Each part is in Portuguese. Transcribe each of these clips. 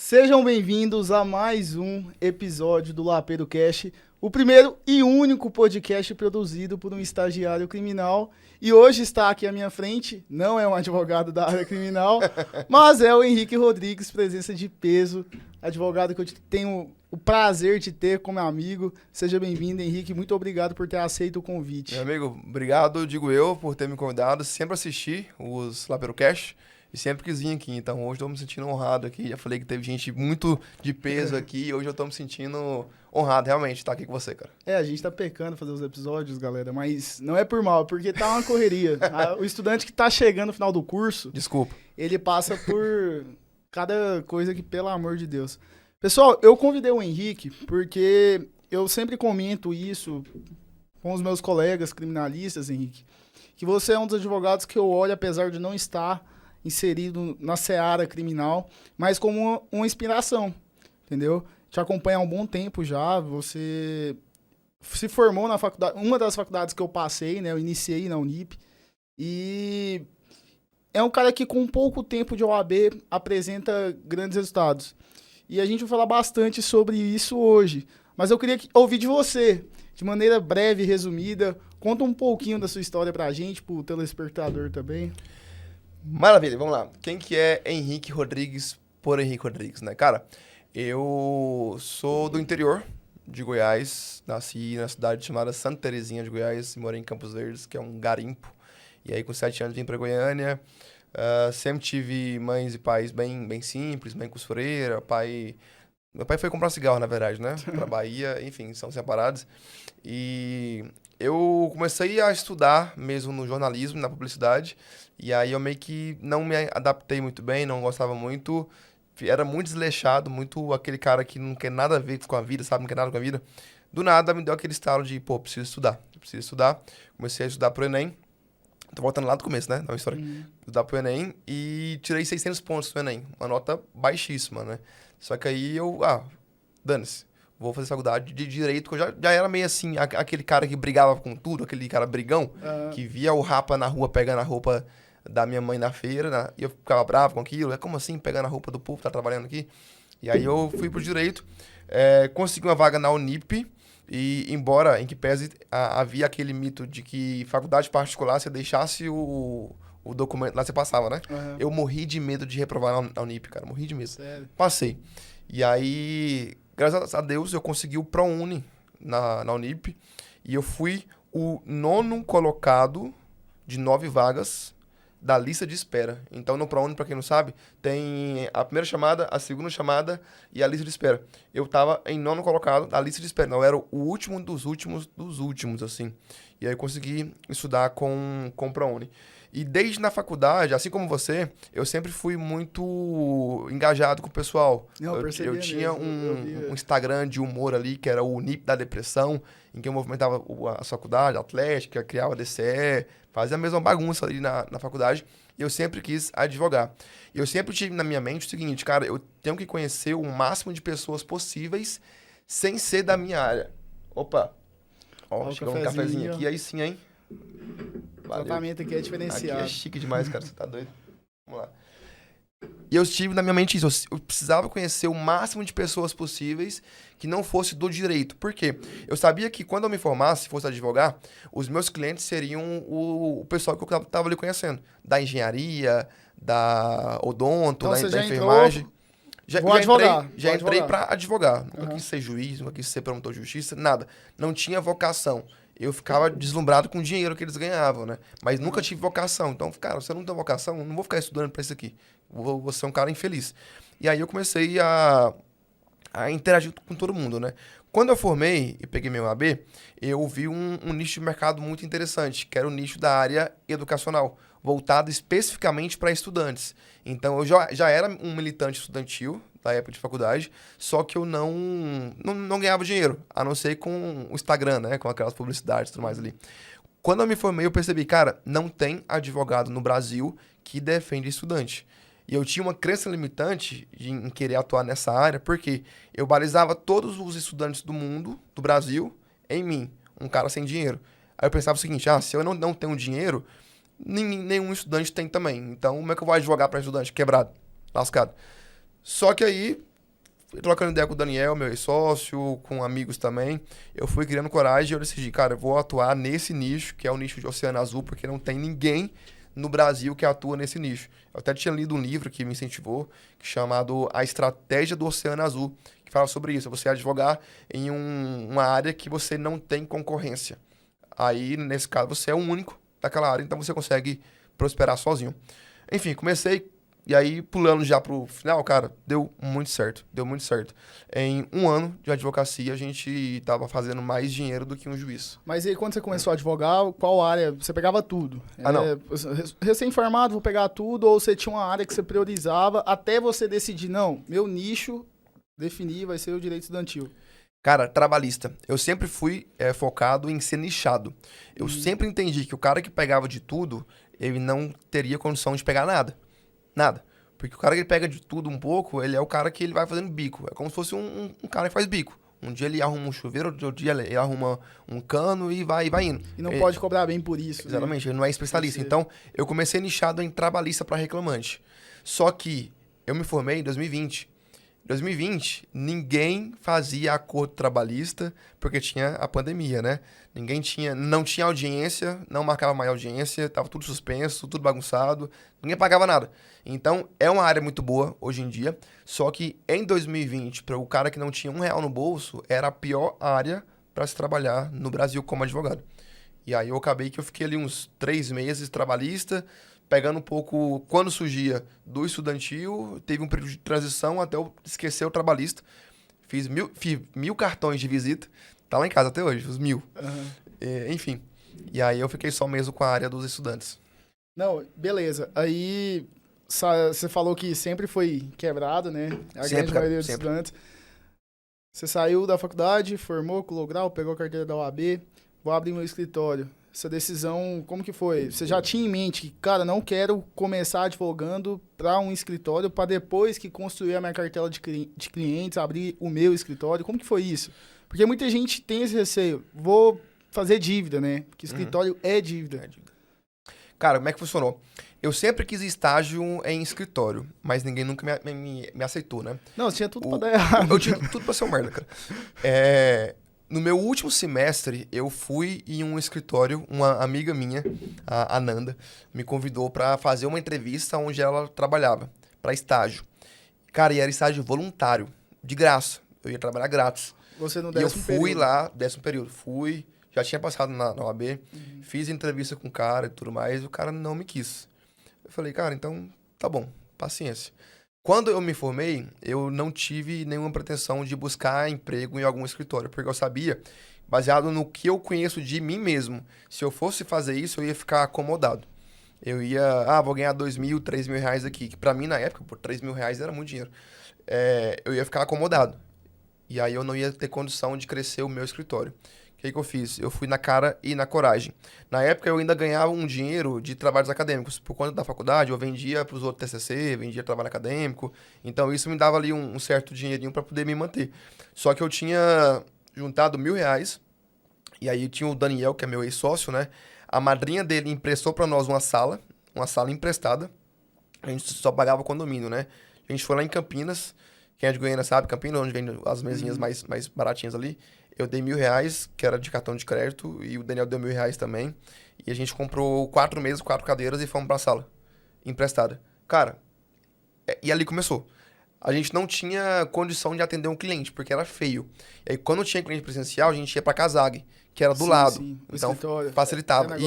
Sejam bem-vindos a mais um episódio do Lapeiro Cast, o primeiro e único podcast produzido por um estagiário criminal. E hoje está aqui à minha frente, não é um advogado da área criminal, mas é o Henrique Rodrigues, presença de peso, advogado que eu tenho o prazer de ter como amigo. Seja bem-vindo, Henrique, muito obrigado por ter aceito o convite. Meu amigo, obrigado, digo eu, por ter me convidado. Sempre assisti os Lapeiro Cast e sempre quis vir aqui, então hoje estou me sentindo honrado aqui. Já falei que teve gente muito de peso aqui e hoje eu estou me sentindo honrado, realmente, estar aqui com você, cara. A gente tá pecando fazer os episódios, galera, mas não é por mal, porque tá uma correria. O estudante que tá chegando no final do curso, Desculpa. ele passa por cada coisa que, pelo amor de Deus. Pessoal, eu convidei o Henrique porque eu sempre comento isso com os meus colegas criminalistas, Henrique, que você é um dos advogados que eu olho, apesar de não estar inserido na seara criminal, mas como uma inspiração, entendeu? Te acompanha há um bom tempo já, você se formou na faculdade, uma das faculdades que eu passei, né? Eu iniciei na Unip, e é um cara que com pouco tempo de OAB apresenta grandes resultados. E a gente vai falar bastante sobre isso hoje, mas eu queria ouvir de você, de maneira breve e resumida. Conta um pouquinho da sua história pra gente, pro telespectador também. Maravilha, vamos lá. Quem que é Henrique Rodrigues por Henrique Rodrigues, né? Cara, eu sou do interior de Goiás, nasci na cidade chamada Santa Terezinha de Goiás, morei em Campos Verdes, que é um garimpo. E aí com 7 anos vim pra Goiânia. Sempre tive mães e pais bem simples, mãe costureira, pai... Meu pai foi comprar cigarro, na verdade, né? Pra Bahia, enfim, são separados. E eu comecei a estudar mesmo no jornalismo, na publicidade, e aí eu meio que não me adaptei muito bem, não gostava muito, era muito desleixado, muito aquele cara que não quer nada a ver com a vida, sabe? Não quer nada com a vida. Do nada me deu aquele estalo de, pô, preciso estudar. Comecei a estudar pro Enem. Tô voltando lá do começo, né? Da história. Estudar pro Enem e tirei 600 pontos no Enem. Uma nota baixíssima, né? Só que aí eu, dane-se. Vou fazer faculdade de Direito, que eu já era meio assim, aquele cara que brigava com tudo, aquele cara brigão, que via o rapa na rua pegando a roupa da minha mãe na feira, né? E eu ficava bravo com aquilo. Como assim, pegando a roupa do povo, tá trabalhando aqui? E aí eu fui pro Direito, consegui uma vaga na Unip, e embora, em que pese, havia aquele mito de que faculdade particular, você deixasse o documento lá, você passava, né? Eu morri de medo de reprovar na Unip, cara. Morri de medo. Sério? Passei. E aí, graças a Deus, eu consegui o ProUni na Unip. E eu fui o 9º colocado de 9 vagas da lista de espera. Então, no ProUni, pra quem não sabe, tem a primeira chamada, a segunda chamada e a lista de espera. Eu tava em 9º colocado da lista de espera. Não, eu era o último dos últimos, assim. E aí eu consegui estudar com o ProUni. E desde na faculdade, assim como você, eu sempre fui muito engajado com o pessoal. Eu tinha um Instagram de humor ali, que era o Unip da Depressão, em que eu movimentava a faculdade, a atlética, criava DCE, fazia a mesma bagunça ali na faculdade. E eu sempre quis advogar. E eu sempre tive na minha mente o seguinte, cara, eu tenho que conhecer o máximo de pessoas possíveis sem ser da minha área. Opa! Ó, chegou um cafezinho aqui, aí sim, hein? Valeu. O tratamento aqui é diferenciado. Aqui é chique demais, cara. Você tá doido? Vamos lá. E eu tive na minha mente isso. Eu precisava conhecer o máximo de pessoas possíveis que não fosse do direito. Por quê? Eu sabia que quando eu me formasse, se fosse advogar, os meus clientes seriam o pessoal que eu tava ali conhecendo. Da engenharia, da odonto, então, da enfermagem. Já entrei pra advogar. Nunca quis ser juiz, nunca quis ser promotor de justiça, nada. Não tinha vocação. Eu ficava deslumbrado com o dinheiro que eles ganhavam, né? Mas nunca tive vocação. Então, cara, se eu não tenho vocação, eu não vou ficar estudando pra isso aqui. Vou ser um cara infeliz. E aí eu comecei a interagir com todo mundo, né? Quando eu formei e peguei meu AB, eu vi um nicho de mercado muito interessante, que era o nicho da área educacional, voltado especificamente para estudantes. Então, eu já era um militante estudantil da época de faculdade, só que eu não ganhava dinheiro, a não ser com o Instagram, né? Com aquelas publicidades e tudo mais ali. Quando eu me formei, eu percebi, cara, não tem advogado no Brasil que defende estudante. E eu tinha uma crença limitante em querer atuar nessa área, porque eu balizava todos os estudantes do mundo, do Brasil, em mim, um cara sem dinheiro. Aí eu pensava o seguinte, se eu não tenho dinheiro, nenhum estudante tem também. Então, como é que eu vou advogar para estudante quebrado, lascado? Só que aí fui trocando ideia com o Daniel, meu ex-sócio, com amigos também. Eu fui criando coragem e eu decidi, cara, eu vou atuar nesse nicho, que é o nicho de Oceano Azul, porque não tem ninguém no Brasil que atua nesse nicho. Eu até tinha lido um livro que me incentivou, chamado A Estratégia do Oceano Azul, que fala sobre isso. Você advogar em uma área que você não tem concorrência. Aí, nesse caso, você é o único daquela área, então você consegue prosperar sozinho. Enfim, comecei, e aí, pulando já pro final, cara, deu muito certo. Deu muito certo. Em um ano de advocacia, a gente tava fazendo mais dinheiro do que um juiz. Mas aí, quando você começou a advogar, qual área? Você pegava tudo? Não. Recém-formado, vou pegar tudo, ou você tinha uma área que você priorizava até você decidir, não, meu nicho, definir, vai ser o direito estudantil. Cara, trabalhista. Eu sempre fui focado em ser nichado. Eu sempre entendi que o cara que pegava de tudo, ele não teria condição de pegar nada. Nada. Porque o cara que pega de tudo um pouco, ele é o cara que ele vai fazendo bico. É como se fosse um cara que faz bico. Um dia ele arruma um chuveiro, outro dia ele arruma um cano e vai indo. E não pode cobrar bem por isso. Exatamente, ele não é especialista. Então, eu comecei nichado em trabalhista para reclamante. Só que eu me formei em 2020. Em 2020, ninguém fazia acordo trabalhista porque tinha a pandemia, né? Não tinha audiência, não marcava mais audiência, tava tudo suspenso, tudo bagunçado, ninguém pagava nada. Então, é uma área muito boa hoje em dia, só que em 2020, para o cara que não tinha R$1 no bolso, era a pior área para se trabalhar no Brasil como advogado. E aí eu fiquei ali uns 3 meses trabalhista, pegando um pouco, quando surgia do estudantil, teve um período de transição até eu esquecer o trabalhista. Fiz 1.000 cartões de visita, tá lá em casa até hoje, os 1.000. Enfim, e aí eu fiquei só mesmo com a área dos estudantes. Não, beleza. Aí você falou que sempre foi quebrado, né? A grande maioria dos estudantes. Você saiu da faculdade, formou, colou grau, pegou a carteira da OAB, vou abrir meu escritório. Essa decisão, como que foi? Você já tinha em mente que, cara, não quero começar advogando para um escritório para depois que construir a minha cartela de clientes, abrir o meu escritório? Como que foi isso? Porque muita gente tem esse receio. Vou fazer dívida, né? Porque escritório é dívida. Cara, como é que funcionou? Eu sempre quis estágio em escritório, mas ninguém nunca me aceitou, né? Não, você tinha tudo pra dar errado. Eu tinha tudo pra ser um merda, cara. No meu último semestre, eu fui em um escritório, uma amiga minha, a Nanda, me convidou pra fazer uma entrevista onde ela trabalhava, pra estágio. Cara, e era estágio voluntário, de graça. Eu ia trabalhar grátis. Você no 10º período? E eu fui lá, 10º período, já tinha passado na OAB, fiz entrevista com o cara e tudo mais, e o cara não me quis. Eu falei, cara, então tá bom, paciência. Quando eu me formei, eu não tive nenhuma pretensão de buscar emprego em algum escritório, porque eu sabia, baseado no que eu conheço de mim mesmo, se eu fosse fazer isso, eu ia ficar acomodado. Eu ia, vou ganhar 2.000, 3.000 reais aqui, que pra mim na época, por 3.000 reais era muito dinheiro. Eu ia ficar acomodado. E aí eu não ia ter condição de crescer o meu escritório. O que eu fiz? Eu fui na cara e na coragem. Na época, eu ainda ganhava um dinheiro de trabalhos acadêmicos. Por conta da faculdade, eu vendia para os outros TCC, vendia trabalho acadêmico. Então, isso me dava ali um certo dinheirinho para poder me manter. Só que eu tinha juntado R$1.000. E aí tinha o Daniel, que é meu ex-sócio, né? A madrinha dele emprestou para nós uma sala emprestada. A gente só pagava condomínio, né? A gente foi lá em Campinas. Quem é de Goiânia sabe, Campinas, onde vem as mesinhas mais baratinhas ali. Eu dei R$1.000, que era de cartão de crédito, e o Daniel deu R$1.000 também. E a gente comprou 4 mesas, 4 cadeiras e fomos pra sala, emprestada. Cara, e ali começou. A gente não tinha condição de atender um cliente, porque era feio. E aí, quando tinha cliente presencial, a gente ia pra Casag, que era do lado. Sim. Então, facilitava.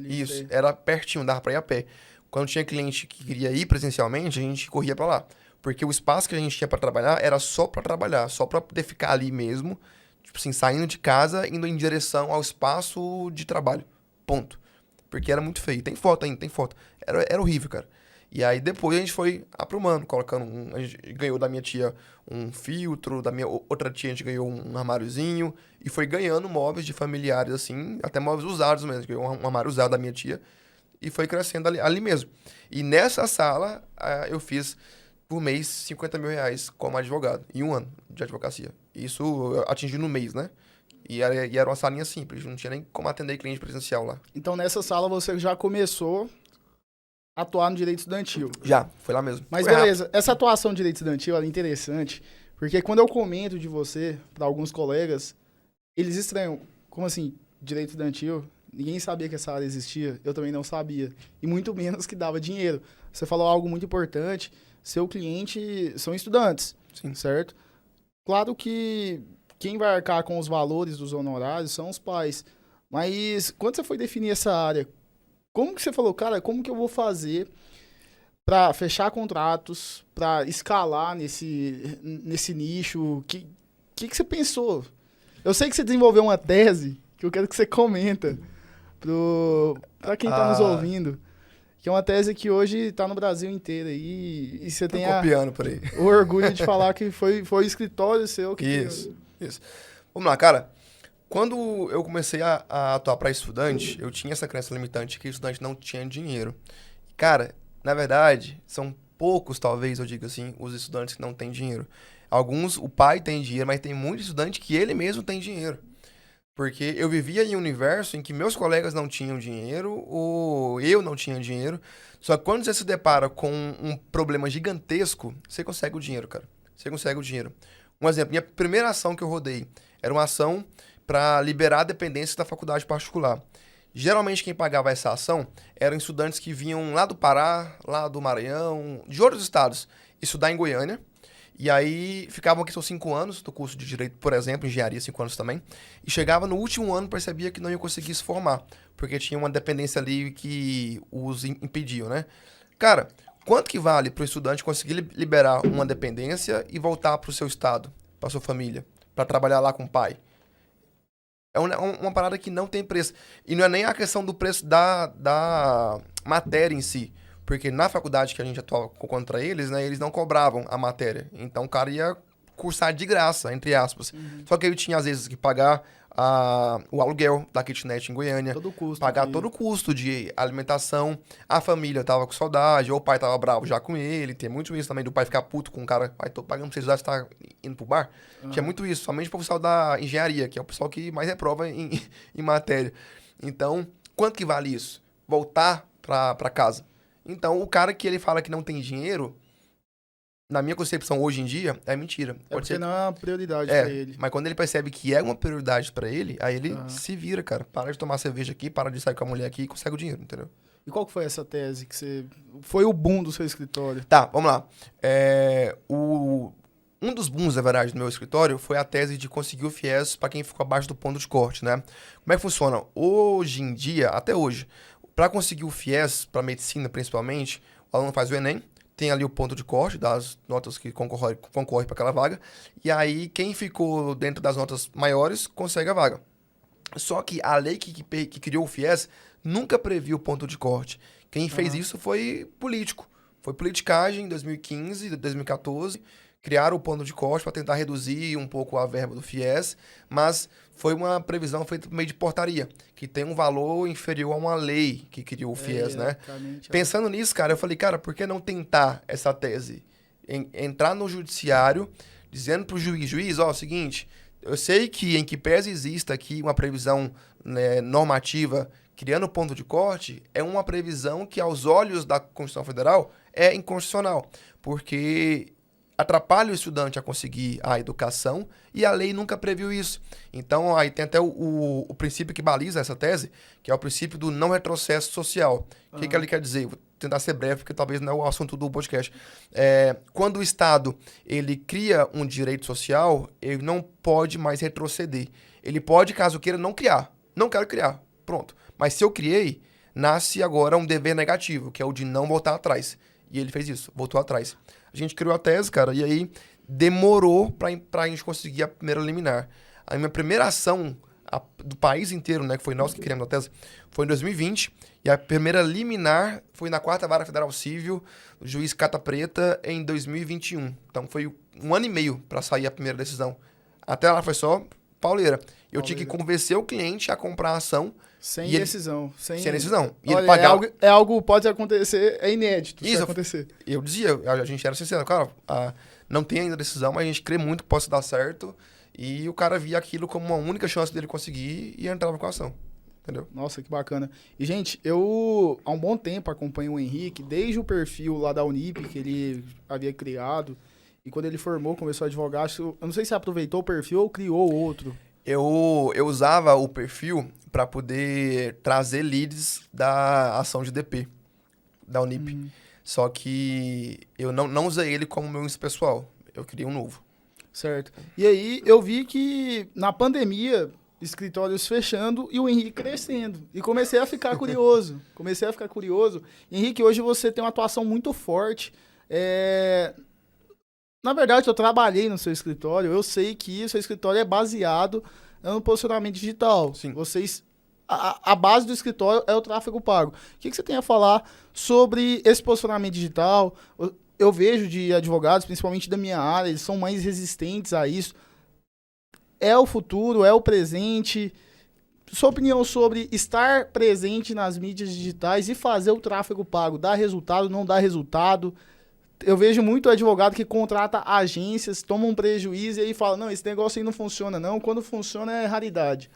Isso. Era pertinho, dava pra ir a pé. Quando tinha cliente que queria ir presencialmente, a gente corria pra lá. Porque o espaço que a gente tinha pra trabalhar era só pra trabalhar, só pra poder ficar ali mesmo. Tipo assim, saindo de casa, indo em direção ao espaço de trabalho. Ponto. Porque era muito feio. Tem foto ainda, tem foto. Era horrível, cara. E aí depois a gente foi aprumando, colocando a gente ganhou da minha tia um filtro, da minha outra tia a gente ganhou um armáriozinho, e foi ganhando móveis de familiares, assim, até móveis usados mesmo. Ganhou um armário usado da minha tia, e foi crescendo ali mesmo. E nessa sala, eu fiz por mês R$50.000 como advogado, em um ano de advocacia. Isso eu atingi no mês, né? E era uma salinha simples, não tinha nem como atender cliente presencial lá. Então nessa sala você já começou a atuar no direito estudantil. Já, foi lá mesmo. Mas foi beleza, rápido. essa atuação no direito estudantil é interessante, Porque quando eu comento de você para alguns colegas, eles estranham. Como assim, direito estudantil? Ninguém sabia que essa área existia, eu também não sabia. E muito menos que dava dinheiro. Você falou algo muito importante, seu cliente são estudantes, Sim. certo? Claro que quem vai arcar com os valores dos honorários são os pais. Mas quando você foi definir essa área, como que você falou, cara, como que eu vou fazer para fechar contratos, para escalar nesse nicho? Que você pensou? Eu sei que você desenvolveu uma tese que eu quero que você comenta para quem está nos ouvindo. Que é uma tese que hoje está no Brasil inteiro aí. E você tem copiando por aí. O orgulho de falar que foi o escritório seu que... Isso. Vamos lá, cara. Quando eu comecei a atuar para estudante, eu tinha essa crença limitante que o estudante não tinha dinheiro. Cara, na verdade, são poucos, talvez, eu diga assim, os estudantes que não têm dinheiro. Alguns, o pai tem dinheiro, mas tem muito estudante que ele mesmo tem dinheiro. Porque eu vivia em um universo em que meus colegas não tinham dinheiro, ou eu não tinha dinheiro. Só que quando você se depara com um problema gigantesco, você consegue o dinheiro, cara. Você consegue o dinheiro. Um exemplo, minha primeira ação que eu rodei era uma ação para liberar a dependência da faculdade particular. Geralmente quem pagava essa ação eram estudantes que vinham lá do Pará, lá do Maranhão, de outros estados, estudar em Goiânia. E aí ficavam aqui são 5 anos do curso de Direito, por exemplo, Engenharia, 5 anos também. E chegava no último ano, percebia que não ia conseguir se formar, porque tinha uma dependência ali que os impediam, né? Cara, quanto que vale para o estudante conseguir liberar uma dependência e voltar para o seu estado, para sua família, para trabalhar lá com o pai? É uma parada que não tem preço. E não é nem a questão do preço da matéria em si. Porque na faculdade que a gente atuava contra eles, né, eles não cobravam a matéria. Então o cara ia cursar de graça, entre aspas. Só que ele tinha, às vezes, que pagar o aluguel da kitnet em Goiânia. Todo o custo. Pagar todo o custo de alimentação. A família tava com saudade, ou o pai tava bravo já com ele. Tem muito isso também, do pai ficar puto com o cara. Pai, tô pagando pra vocês, você tá indo pro bar. Tinha muito isso, somente pro pessoal da engenharia, que é o pessoal que mais reprova em matéria. Então, quanto que vale isso? Voltar pra casa. Então, o cara que ele fala que não tem dinheiro, na minha concepção hoje em dia, é mentira. Pode ser não é uma prioridade pra ele. Mas quando ele percebe que é uma prioridade pra ele, aí ele se vira, cara. Para de tomar cerveja aqui, para de sair com a mulher aqui e consegue o dinheiro, entendeu? E qual que foi essa tese que você... Foi o boom do seu escritório? Tá, vamos lá. Um dos booms, na verdade, do meu escritório foi a tese de conseguir o FIES para quem ficou abaixo do ponto de corte, né? Como é que funciona? Hoje em dia, até hoje, para conseguir o FIES, para medicina principalmente, o aluno faz o Enem, tem ali o ponto de corte das notas que concorre para aquela vaga, e aí quem ficou dentro das notas maiores consegue a vaga. Só que a lei que criou o FIES nunca previu o ponto de corte. Quem fez isso foi político. Foi politicagem em 2015, 2014, criaram o ponto de corte para tentar reduzir um pouco a verba do FIES, mas foi uma previsão feita por meio de portaria, que tem um valor inferior a uma lei que criou o FIES, né? Pensando nisso, cara, eu falei, cara, por que não tentar essa tese? Entrar no judiciário, dizendo pro juiz, ó, é o seguinte, eu sei que em que pese exista aqui uma previsão, né, normativa criando ponto de corte, é uma previsão que aos olhos da Constituição Federal é inconstitucional, porque atrapalha o estudante a conseguir a educação e a lei nunca previu isso. Então, aí tem até o princípio que baliza essa tese, que é o princípio do não retrocesso social. O que ele quer dizer? Vou tentar ser breve, porque talvez não é o assunto do podcast. Quando o Estado ele cria um direito social, ele não pode mais retroceder. Ele pode, caso queira, não criar. Não quero criar. Pronto. Mas se eu criei, nasce agora um dever negativo, que é o de não voltar atrás. E ele fez isso, voltou atrás. A gente criou a tese, cara, e aí demorou pra gente conseguir a primeira liminar. A minha primeira ação do país inteiro, né, que foi nós que criamos a tese, foi em 2020, e a primeira liminar foi na 4ª Vara Federal Civil, o juiz Cata Preta, em 2021. Então foi 1 ano e meio pra sair a primeira decisão. Até lá foi só pauleira. Eu tinha que convencer o cliente a comprar a ação. Sem decisão. Sem decisão. E olha, ele pagava... é algo pode acontecer, é inédito. Isso, acontecer. Eu dizia, a gente era sincero, cara, não tem ainda decisão, mas a gente crê muito que possa dar certo. E o cara via aquilo como uma única chance dele conseguir e entrava com a ação. Entendeu? Nossa, que bacana. E, gente, eu há um bom tempo acompanho o Henrique, desde o perfil lá da Unip, que ele havia criado. E quando ele formou, começou a advogar, eu não sei se aproveitou o perfil ou criou outro. Eu usava o perfil para poder trazer leads da ação de DP, da Unip. Só que eu não usei ele como meu pessoal. Eu criei um novo. Certo. E aí eu vi que na pandemia, escritórios fechando e o Henrique crescendo. E comecei a ficar curioso. Henrique, hoje você tem uma atuação muito forte. Na verdade, eu trabalhei no seu escritório. Eu sei que o seu escritório é baseado no posicionamento digital. Sim. A base do escritório é o tráfego pago. O que você tem a falar sobre esse posicionamento digital? Eu vejo de advogados, principalmente da minha área, eles são mais resistentes a isso. É o futuro, é o presente. Sua opinião sobre estar presente nas mídias digitais e fazer o tráfego pago, dá resultado, não dá resultado? Eu vejo muito advogado que contrata agências, toma um prejuízo e aí fala, não, esse negócio aí não funciona não, quando funciona é raridade.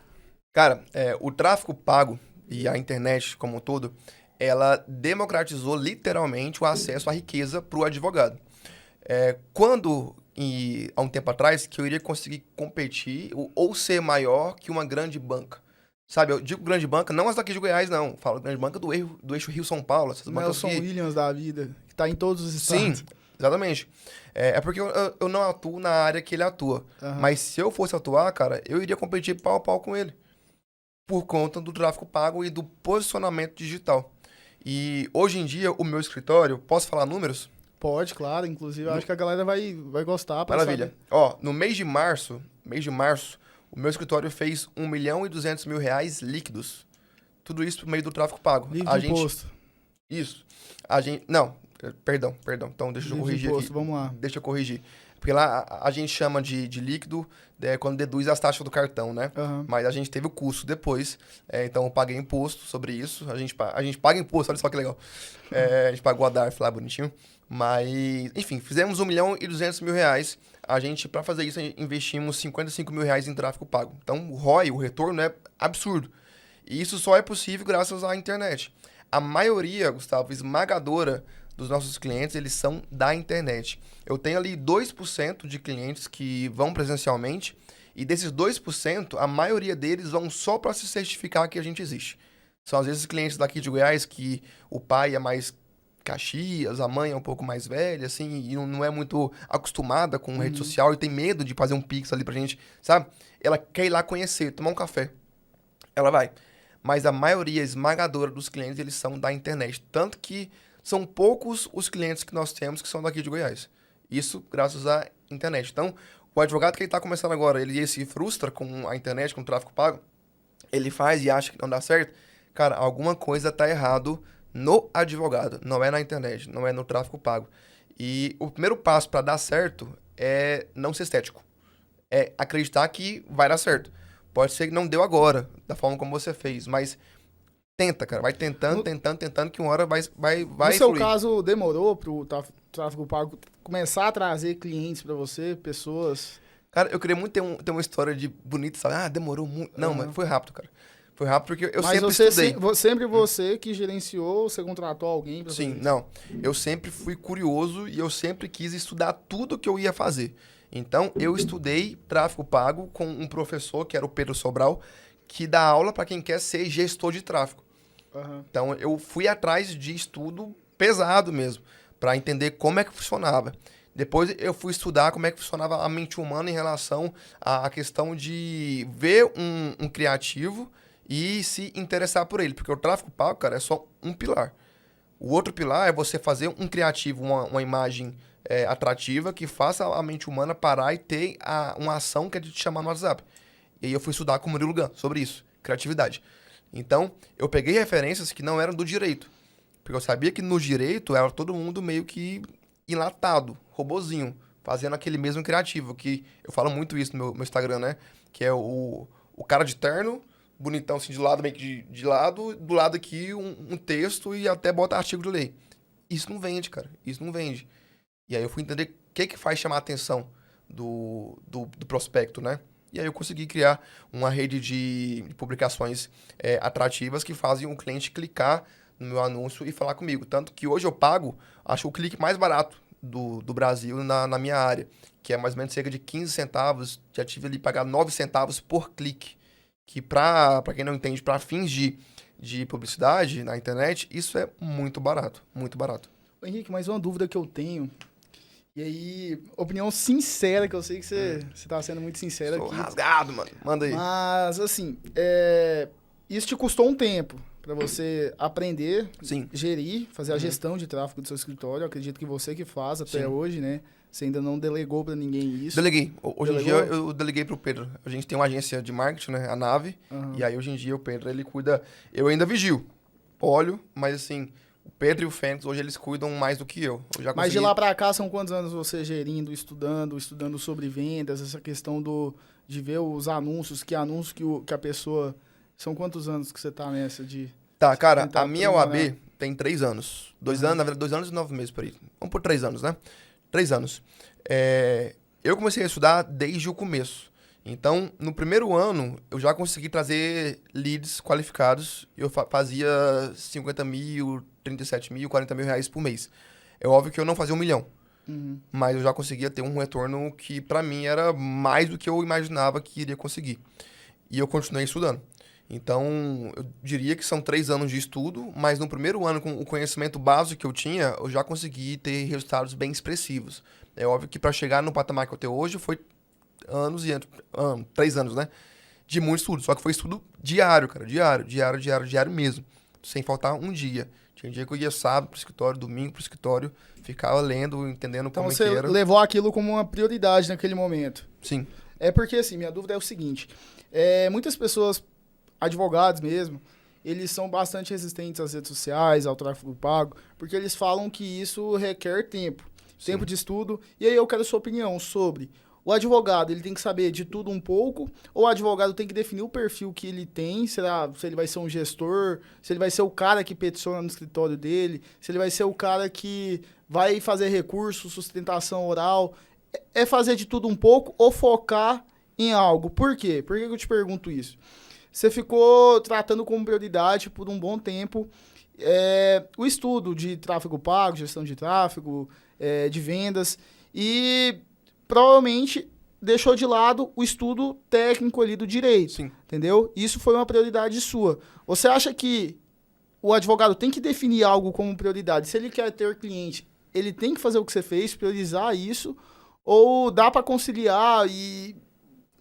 Cara, o tráfego pago e a internet como um todo, ela democratizou literalmente o acesso à riqueza para o advogado. Há um tempo atrás, que eu iria conseguir competir ou ser maior que uma grande banca. Sabe, eu digo grande banca, não as daqui de Goiás, não. Falo grande banca do eixo Rio-São Paulo. Essas bancas Nelson Williams da vida, que tá em todos os estados. Sim, exatamente. Porque eu não atuo na área que ele atua. Mas se eu fosse atuar, cara, eu iria competir pau a pau com ele. Por conta do tráfego pago e do posicionamento digital. E hoje em dia, o meu escritório, posso falar números? Pode, claro. Inclusive, eu acho que a galera vai gostar. Maravilha. Saber. Ó, no mês de março, o meu escritório fez R$1.200.000 líquidos. Tudo isso por meio do tráfego pago. Livre de imposto. Isso. Não, perdão. Então, deixa eu corrigir imposto, aqui. Vamos lá. Deixa eu corrigir. Porque lá a gente chama de líquido quando deduz as taxas do cartão, né? Mas a gente teve o custo depois. Então eu paguei imposto sobre isso. A gente paga imposto, olha só que legal. A gente pagou a DARF lá bonitinho. Mas, enfim, fizemos R$1.200.000. A gente, para fazer isso, investimos R$55.000 em tráfego pago. Então o ROI, o retorno, é absurdo. E isso só é possível graças à internet. A maioria, Gustavo, esmagadora dos nossos clientes, eles são da internet. Eu tenho ali 2% de clientes que vão presencialmente, e desses 2%, a maioria deles vão só para se certificar que a gente existe. São, às vezes, clientes daqui de Goiás que o pai é mais Caxias, a mãe é um pouco mais velha, assim, e não é muito acostumada com rede social e tem medo de fazer um pix ali pra gente, sabe? Ela quer ir lá conhecer, tomar um café. Ela vai. Mas a maioria esmagadora dos clientes, eles são da internet. Tanto que são poucos os clientes que nós temos que são daqui de Goiás. Isso graças à internet. Então, o advogado que ele está começando agora, ele se frustra com a internet, com o tráfego pago, ele faz e acha que não dá certo. Cara, alguma coisa está errado no advogado, não é na internet, não é no tráfego pago. E o primeiro passo para dar certo é não ser estético. É acreditar que vai dar certo. Pode ser que não deu agora, da forma como você fez, mas tenta, cara. Vai tentando, que uma hora vai No seu caso, demorou pro tráfego pago começar a trazer clientes para você, pessoas? Cara, eu queria muito ter uma história de bonita, sabe? Ah, demorou muito. Não, mas foi rápido, cara. Foi rápido porque eu sempre estudei. Mas sempre você que gerenciou, você contratou alguém pra Sim, fazer isso? não. Eu sempre fui curioso e eu sempre quis estudar tudo que eu ia fazer. Então, eu estudei tráfego pago com um professor, que era o Pedro Sobral, que dá aula para quem quer ser gestor de tráfego. Então, eu fui atrás de estudo pesado mesmo, para entender como é que funcionava. Depois, eu fui estudar como é que funcionava a mente humana em relação à questão de ver um criativo e se interessar por ele. Porque o tráfego pago, cara, é só um pilar. O outro pilar é você fazer um criativo, uma imagem atrativa que faça a mente humana parar e ter uma ação que é de te chamar no WhatsApp. E aí eu fui estudar com o Murilo Gun sobre isso, criatividade. Então, eu peguei referências que não eram do direito. Porque eu sabia que no direito era todo mundo meio que enlatado, robozinho, fazendo aquele mesmo criativo. Que eu falo muito isso no meu Instagram, né? Que é o cara de terno, bonitão assim de lado, meio que de lado, do lado aqui um texto e até bota artigo de lei. Isso não vende, cara. Isso não vende. E aí eu fui entender o que faz chamar a atenção do prospecto, né? E aí eu consegui criar uma rede de publicações atrativas que fazem o cliente clicar no meu anúncio e falar comigo. Tanto que hoje eu pago, acho o clique mais barato do Brasil na minha área, que é mais ou menos cerca de 15 centavos. Já tive ali pagar 9 centavos por clique, que pra quem não entende, para fins de publicidade na internet, isso é muito barato, muito barato. Ô, Henrique, mais uma dúvida que eu tenho, e aí, opinião sincera, que eu sei que você tá sendo muito sincero Sou aqui. rasgado, mano. Manda aí. Mas, assim, isso te custou um tempo para você aprender, Sim. gerir, fazer a gestão de tráfego do seu escritório. Eu acredito que você que faz até Sim. hoje, né? Você ainda não delegou para ninguém isso. Deleguei. Hoje em dia Delegou? eu deleguei pro Pedro. A gente tem uma agência de marketing, né? A Nave. E aí hoje em dia o Pedro, ele cuida... Eu ainda vigio. Olho, mas assim, o Pedro e o Fênix, hoje eles cuidam mais do que eu. Eu já Mas de consegui... lá para cá, são quantos anos você gerindo, estudando sobre vendas, essa questão de ver os anúncios, que anúncios que a pessoa... São quantos anos que você tá nessa de... Tá, cara, tentar a minha aprimorar? OAB tem 3 anos. 2 anos, na verdade, 2 anos e 9 meses por aí. Vamos por 3 anos, né? 3 anos. Eu comecei a estudar desde o começo. Então, no primeiro ano, eu já consegui trazer leads qualificados. Eu fazia 50 mil, 37 mil, 40 mil reais por mês. É óbvio que eu não fazia 1 milhão. Mas eu já conseguia ter um retorno que, pra mim, era mais do que eu imaginava que iria conseguir. E eu continuei estudando. Então, eu diria que são 3 anos de estudo, mas no primeiro ano, com o conhecimento básico que eu tinha, eu já consegui ter resultados bem expressivos. É óbvio que para chegar no patamar que eu tenho hoje, foi anos e anos, 3 anos, né? De muito estudo. Só que foi estudo diário, cara. Diário mesmo. Sem faltar um dia. Tinha um dia que eu ia sábado pro escritório, domingo pro escritório, ficava lendo, entendendo Então como é você que era. levou aquilo como uma prioridade naquele momento. Sim. É porque, assim, minha dúvida é o seguinte. Muitas pessoas, advogados mesmo, eles são bastante resistentes às redes sociais, ao tráfego pago, porque eles falam que isso requer tempo. Tempo de estudo. E aí eu quero sua opinião sobre... O advogado, ele tem que saber de tudo um pouco, ou o advogado tem que definir o perfil que ele tem, se ele vai ser um gestor, se ele vai ser o cara que peticiona no escritório dele, se ele vai ser o cara que vai fazer recurso, sustentação oral. É fazer de tudo um pouco ou focar em algo. Por quê? Por que eu te pergunto isso? Você ficou tratando como prioridade por um bom tempo o estudo de tráfego pago, gestão de tráfego, de vendas, e provavelmente deixou de lado o estudo técnico ali do direito. Sim. Entendeu? Isso foi uma prioridade sua. Você acha que o advogado tem que definir algo como prioridade? Se ele quer ter cliente, ele tem que fazer o que você fez, priorizar isso, ou dá para conciliar e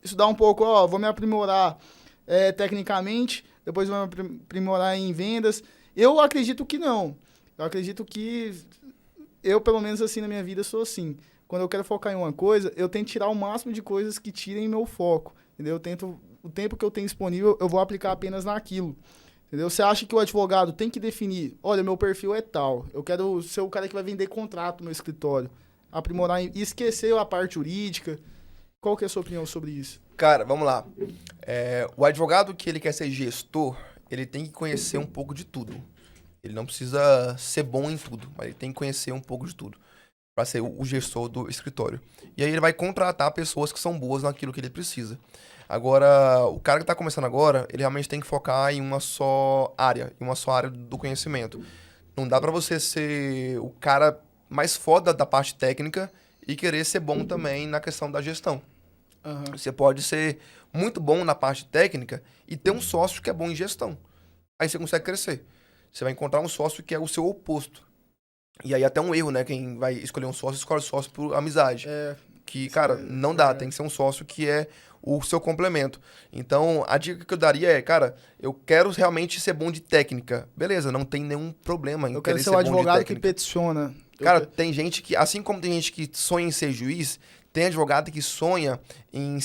estudar um pouco, vou me aprimorar tecnicamente, depois vou me aprimorar em vendas? Eu acredito que não. Eu acredito que eu, pelo menos assim, na minha vida, sou assim. Quando eu quero focar em uma coisa, eu tento tirar o máximo de coisas que tirem meu foco, entendeu? Eu tento, o tempo que eu tenho disponível, eu vou aplicar apenas naquilo, entendeu? Você acha que o advogado tem que definir, olha, meu perfil é tal, eu quero ser o cara que vai vender contrato no meu escritório, aprimorar e esquecer a parte jurídica? Qual que é a sua opinião sobre isso? Cara, vamos lá. O advogado que ele quer ser gestor, ele tem que conhecer um pouco de tudo. Ele não precisa ser bom em tudo, mas ele tem que conhecer um pouco de tudo para ser o gestor do escritório. E aí ele vai contratar pessoas que são boas naquilo que ele precisa. Agora, o cara que está começando agora, ele realmente tem que focar em uma só área do conhecimento. Não dá para você ser o cara mais foda da parte técnica e querer ser bom também na questão da gestão. Você pode ser muito bom na parte técnica e ter um sócio que é bom em gestão. Aí você consegue crescer. Você vai encontrar um sócio que é o seu oposto. E aí até um erro, né? Quem vai escolher um sócio, escolhe sócio por amizade. Que, cara, não dá. Tem que ser um sócio que é o seu complemento. Então, a dica que eu daria é, cara, eu quero realmente ser bom de técnica. Beleza, não tem nenhum problema em Eu quero querer ser o bom de advogado que técnica. peticiona. Cara, tem gente que, assim como tem gente que sonha em ser juiz, tem advogado que sonha em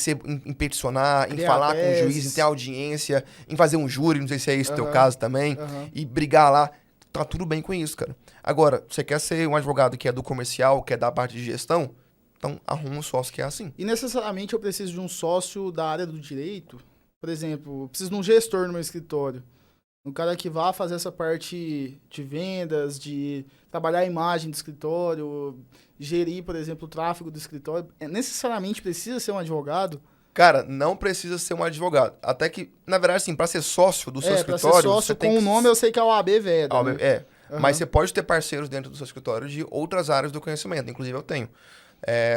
peticionar, em Criar falar com o juiz, teses. em ter audiência, em fazer um júri, não sei se é esse o teu caso também, Aham. e brigar lá. Tá tudo bem com isso, cara. Agora, você quer ser um advogado que é do comercial, que é da parte de gestão? Então, arruma um sócio que é assim. E necessariamente eu preciso de um sócio da área do direito? Por exemplo, eu preciso de um gestor no meu escritório. Um cara que vá fazer essa parte de vendas, de trabalhar a imagem do escritório, gerir, por exemplo, o tráfego do escritório. Necessariamente precisa ser um advogado? Cara, não precisa ser um advogado. Até que, na verdade, assim, pra ser sócio do seu Pra ser escritório... sócio você tem com o que... nome eu sei que é a OAB Veda. Ah, Né? Mas você pode ter parceiros dentro do seu escritório de outras áreas do conhecimento. Inclusive eu tenho.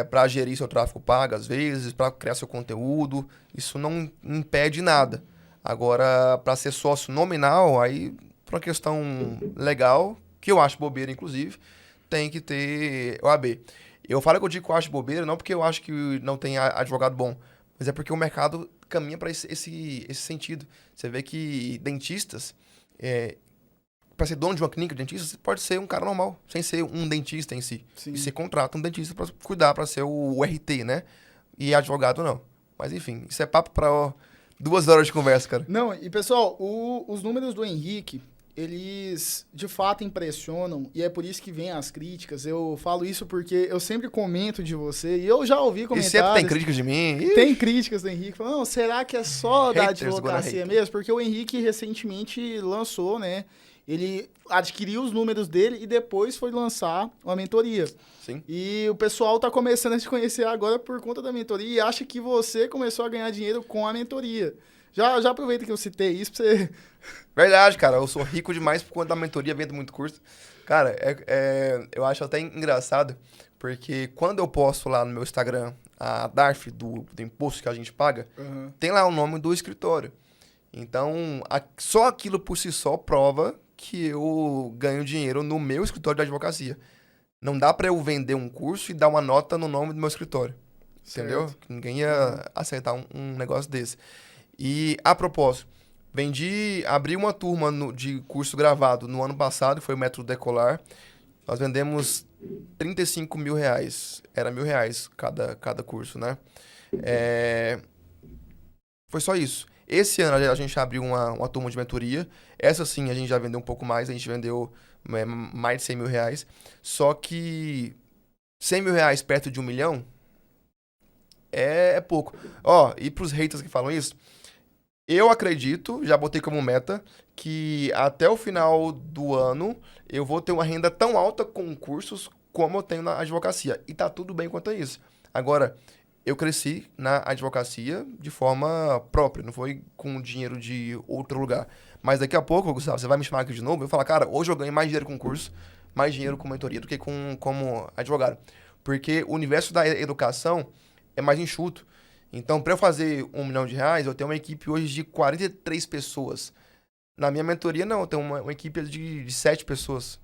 Para gerir seu tráfego pago, às vezes, para criar seu conteúdo. Isso não impede nada. Agora, para ser sócio nominal, aí, por uma questão legal, que eu acho bobeira, inclusive, tem que ter OAB. Eu falo que eu digo que eu acho bobeira, não porque eu acho que não tem advogado bom, mas é porque o mercado caminha para esse sentido. Você vê que dentistas, para ser dono de uma clínica de dentista, você pode ser um cara normal, sem ser um dentista em si. Sim. E você contrata um dentista para cuidar, para ser o RT, né? E advogado não. Mas enfim, isso é papo para 2 horas de conversa, cara. Não, e pessoal, os números do Henrique, eles de fato impressionam, e é por isso que vem as críticas. Eu falo isso porque eu sempre comento de você, e eu já ouvi E comentários. sempre tem críticas de mim. Tem críticas do Henrique, falando, não, será que é só da Haters advocacia mesmo? Porque o Henrique recentemente lançou, né? Ele adquiriu os números dele e depois foi lançar uma mentoria. Sim. E o pessoal tá começando a te conhecer agora por conta da mentoria e acha que você começou a ganhar dinheiro com a mentoria. Já aproveita que eu citei isso pra você... Verdade, cara. Eu sou rico demais por conta da mentoria, vendo muito curso. Cara, eu acho até engraçado, porque quando eu posto lá no meu Instagram a DARF do imposto que a gente paga, tem lá o nome do escritório. Então, só aquilo por si só prova que eu ganho dinheiro no meu escritório de advocacia. Não dá pra eu vender um curso e dar uma nota no nome do meu escritório. Entendeu? Certo. Ninguém ia aceitar um negócio desse. E, a propósito, abri uma turma de curso gravado no ano passado, que foi o Método Decolar. Nós vendemos 35 mil reais. Era R$1.000 cada curso, né? Foi só isso. Esse ano a gente abriu uma turma de mentoria. Essa sim a gente já vendeu um pouco mais. A gente vendeu mais de 100 mil reais. Só que 100 mil reais perto de 1 milhão é pouco. Ó, e pros haters que falam isso, eu acredito, já botei como meta, que até o final do ano eu vou ter uma renda tão alta com cursos como eu tenho na advocacia. E tá tudo bem quanto a isso. Agora, eu cresci na advocacia de forma própria, não foi com dinheiro de outro lugar. Mas daqui a pouco, Gustavo, você vai me chamar aqui de novo, eu vou falar, cara, hoje eu ganho mais dinheiro com curso, mais dinheiro com mentoria do que como advogado. Porque o universo da educação é mais enxuto. Então, para eu fazer R$1 milhão, eu tenho uma equipe hoje de 43 pessoas. Na minha mentoria, não, eu tenho uma equipe de 7 pessoas.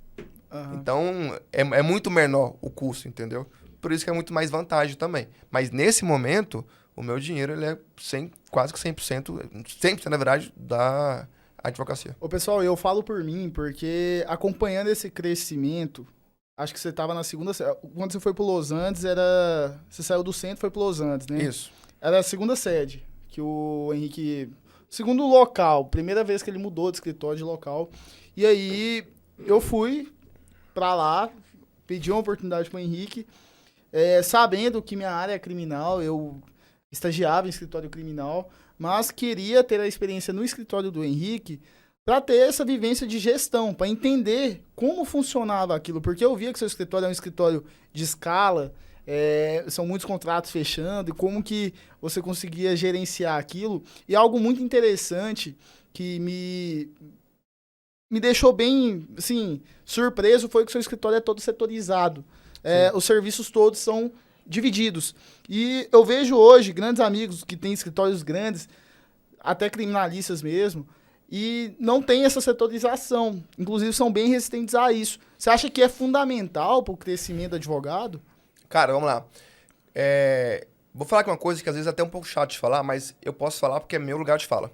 Então, é muito menor o custo, entendeu? Por isso que é muito mais vantagem também. Mas nesse momento, o meu dinheiro ele é quase que 100%, na verdade, da advocacia. Ô, pessoal, eu falo por mim, porque acompanhando esse crescimento, acho que você estava na segunda... Quando você foi pro Los Andes, você saiu do centro e foi pro Los Andes, né? Isso. Era a segunda sede, que o Henrique... Segundo local, primeira vez que ele mudou de escritório de local. E aí, eu fui pra lá, pedi uma oportunidade pro Henrique, sabendo que minha área é criminal, eu estagiava em escritório criminal, mas queria ter a experiência no escritório do Henrique para ter essa vivência de gestão, para entender como funcionava aquilo, porque eu via que seu escritório é um escritório de escala, são muitos contratos fechando, e como que você conseguia gerenciar aquilo. E algo muito interessante que me deixou bem, assim, surpreso foi que seu escritório é todo setorizado. Os serviços todos são divididos. E eu vejo hoje grandes amigos que têm escritórios grandes, até criminalistas mesmo, e não tem essa setorização. Inclusive, são bem resistentes a isso. Você acha que é fundamental para o crescimento do advogado? Cara, vamos lá. Vou falar aqui uma coisa que às vezes é até um pouco chato de falar, mas eu posso falar porque é meu lugar de fala.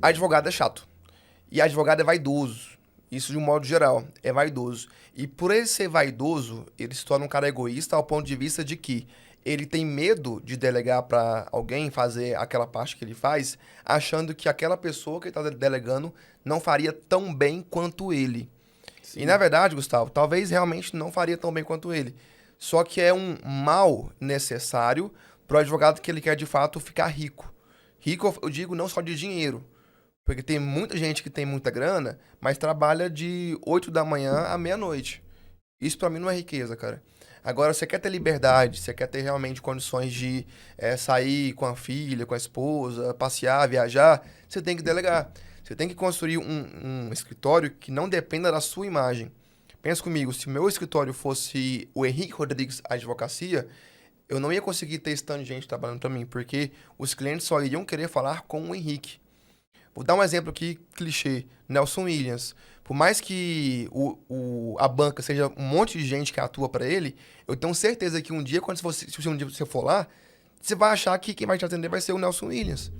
Advogado é chato. E advogado é vaidoso. Isso de um modo geral, é vaidoso. E por ele ser vaidoso, ele se torna um cara egoísta ao ponto de vista de que ele tem medo de delegar para alguém fazer aquela parte que ele faz, achando que aquela pessoa que ele está delegando não faria tão bem quanto ele. Sim. E na verdade, Gustavo, talvez realmente não faria tão bem quanto ele. Só que é um mal necessário para o advogado que ele quer de fato ficar rico. Rico, eu digo, não só de dinheiro. Porque tem muita gente que tem muita grana, mas trabalha de 8 da manhã à meia-noite. Isso pra mim não é riqueza, cara. Agora, você quer ter liberdade, você quer ter realmente condições de sair com a filha, com a esposa, passear, viajar, você tem que delegar. Você tem que construir um escritório que não dependa da sua imagem. Pensa comigo, se o meu escritório fosse o Henrique Rodrigues Advocacia, eu não ia conseguir ter esse tanto de gente trabalhando para mim, porque os clientes só iriam querer falar com o Henrique. Vou dar um exemplo aqui, clichê. Nelson Williams. Por mais que a banca seja um monte de gente que atua para ele, eu tenho certeza que um dia, se um dia você for lá, você vai achar que quem vai te atender vai ser o Nelson Williams.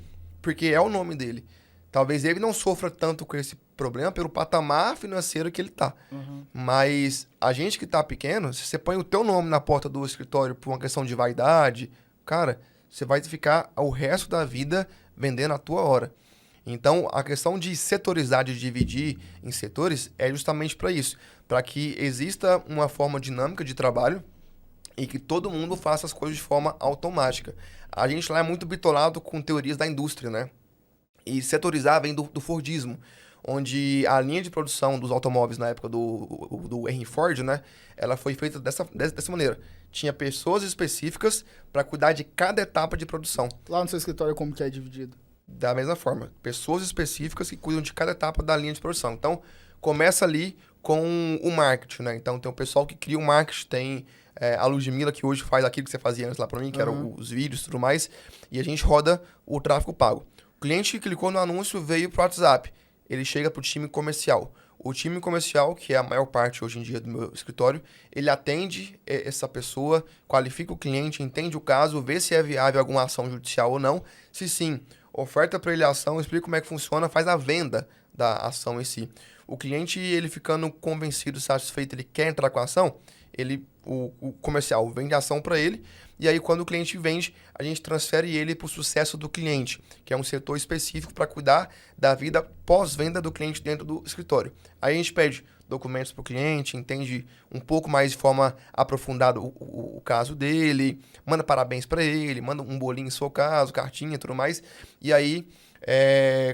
Porque é o nome dele. Talvez ele não sofra tanto com esse problema pelo patamar financeiro que ele tá. Uhum. Mas a gente que tá pequeno, se você põe o teu nome na porta do escritório por uma questão de vaidade, cara, você vai ficar o resto da vida vendendo a tua hora. Então, a questão de setorizar, de dividir em setores, é justamente para isso. Para que exista uma forma dinâmica de trabalho e que todo mundo faça as coisas de forma automática. A gente lá é muito bitolado com teorias da indústria, né? E setorizar vem do Fordismo, onde a linha de produção dos automóveis na época do Henry Ford, né? Ela foi feita dessa maneira. Tinha pessoas específicas para cuidar de cada etapa de produção. Lá no seu escritório, como que é dividido? Da mesma forma, pessoas específicas que cuidam de cada etapa da linha de produção. Então, começa ali com o marketing, né? Então, tem o pessoal que cria o marketing, tem a Ludmilla, que hoje faz aquilo que você fazia antes lá para mim, que eram os vídeos e tudo mais, e a gente roda o tráfego pago. O cliente que clicou no anúncio veio pro WhatsApp, ele chega pro time comercial. O time comercial, que é a maior parte hoje em dia do meu escritório, ele atende essa pessoa, qualifica o cliente, entende o caso, vê se é viável alguma ação judicial ou não. Se sim, oferta para ele a ação, explica como é que funciona, faz a venda da ação em si. O cliente, ele ficando convencido, satisfeito, ele quer entrar com a ação, o comercial vende a ação para ele, e aí quando o cliente vende, a gente transfere ele para o sucesso do cliente, que é um setor específico para cuidar da vida pós-venda do cliente dentro do escritório. Aí a gente pede documentos para o cliente, entende um pouco mais de forma aprofundada o caso dele, manda parabéns para ele, manda um bolinho em seu caso, cartinha e tudo mais. E aí,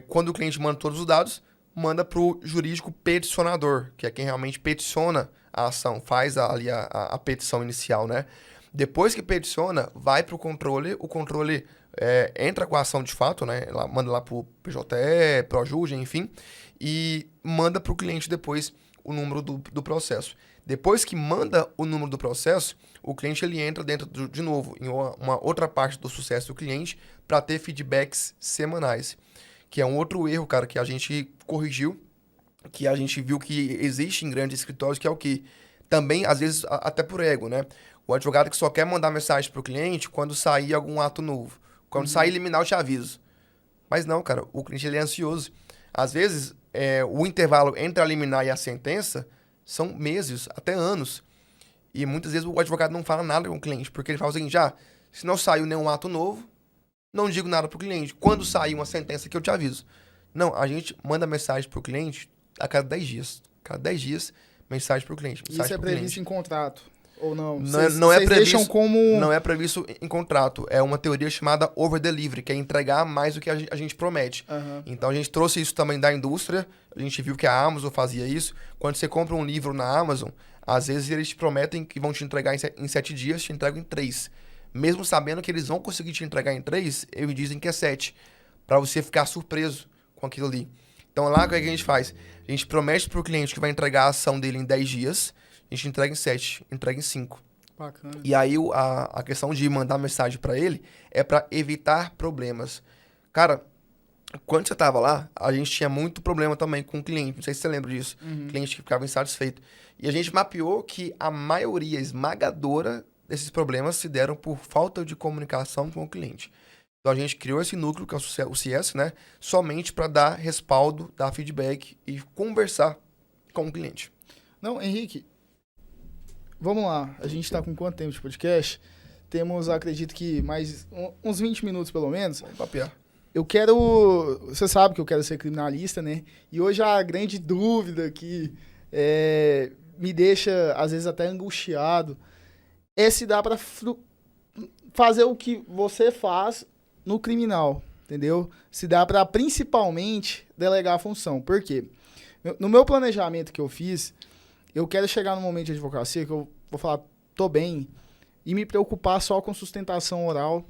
quando o cliente manda todos os dados, manda para o jurídico peticionador, que é quem realmente peticiona a ação, faz ali a petição inicial, né? Depois que peticiona, vai para o controle entra com a ação de fato, né? Manda lá para o PJE, ProJude, enfim, e manda para o cliente depois o número do processo. Depois que manda o número do processo, o cliente ele entra dentro, de novo, em uma outra parte do sucesso do cliente para ter feedbacks semanais, que é um outro erro, cara, que a gente corrigiu, que a gente viu que existe em grandes escritórios, que é o que também, às vezes, até por ego, né? O advogado que só quer mandar mensagem para o cliente quando sair algum ato novo. Quando sair liminar, eu te aviso. Mas não, cara, o cliente ele é ansioso. Às vezes, o intervalo entre a liminar e a sentença são meses, até anos. E muitas vezes o advogado não fala nada com o cliente, porque ele fala o seguinte, se não saiu nenhum ato novo, não digo nada pro cliente. Quando sair uma sentença que eu te aviso. Não, a gente manda mensagem pro cliente a cada 10 dias. Cada 10 dias, mensagem pro cliente. Isso é previsto em contrato? Ou não? Não é previsto, deixam como... não é previsto em contrato. É uma teoria chamada over-delivery, que é entregar mais do que a gente promete. Uhum. Então, a gente trouxe isso também da indústria. A gente viu que a Amazon fazia isso. Quando você compra um livro na Amazon, às vezes eles te prometem que vão te entregar em 7 dias, te entregam em 3. Mesmo sabendo que eles vão conseguir te entregar em 3, eles dizem que é 7. Para você ficar surpreso com aquilo ali. Então, lá, o que a gente faz? A gente promete para o cliente que vai entregar a ação dele em 10 dias. A gente entrega em 7, entrega em 5. Bacana. E aí a questão de mandar mensagem para ele é para evitar problemas. Cara, quando você tava lá, a gente tinha muito problema também com o cliente. Não sei se você lembra disso. Cliente que ficava insatisfeito. E a gente mapeou que a maioria esmagadora desses problemas se deram por falta de comunicação com o cliente. Então a gente criou esse núcleo, que é o CS, né? Somente para dar respaldo, dar feedback e conversar com o cliente. Não, Henrique, vamos lá. A gente tá com quanto tempo de podcast? Temos, acredito que mais uns 20 minutos pelo menos. Vamos papear. Eu quero... Você sabe que eu quero ser criminalista, né? E hoje a grande dúvida que me deixa, às vezes, até angustiado é se dá para fazer o que você faz no criminal, entendeu? Se dá para, principalmente, delegar a função. Por quê? No meu planejamento que eu fiz, eu quero chegar no momento de advocacia que eu vou falar, tô bem, e me preocupar só com sustentação oral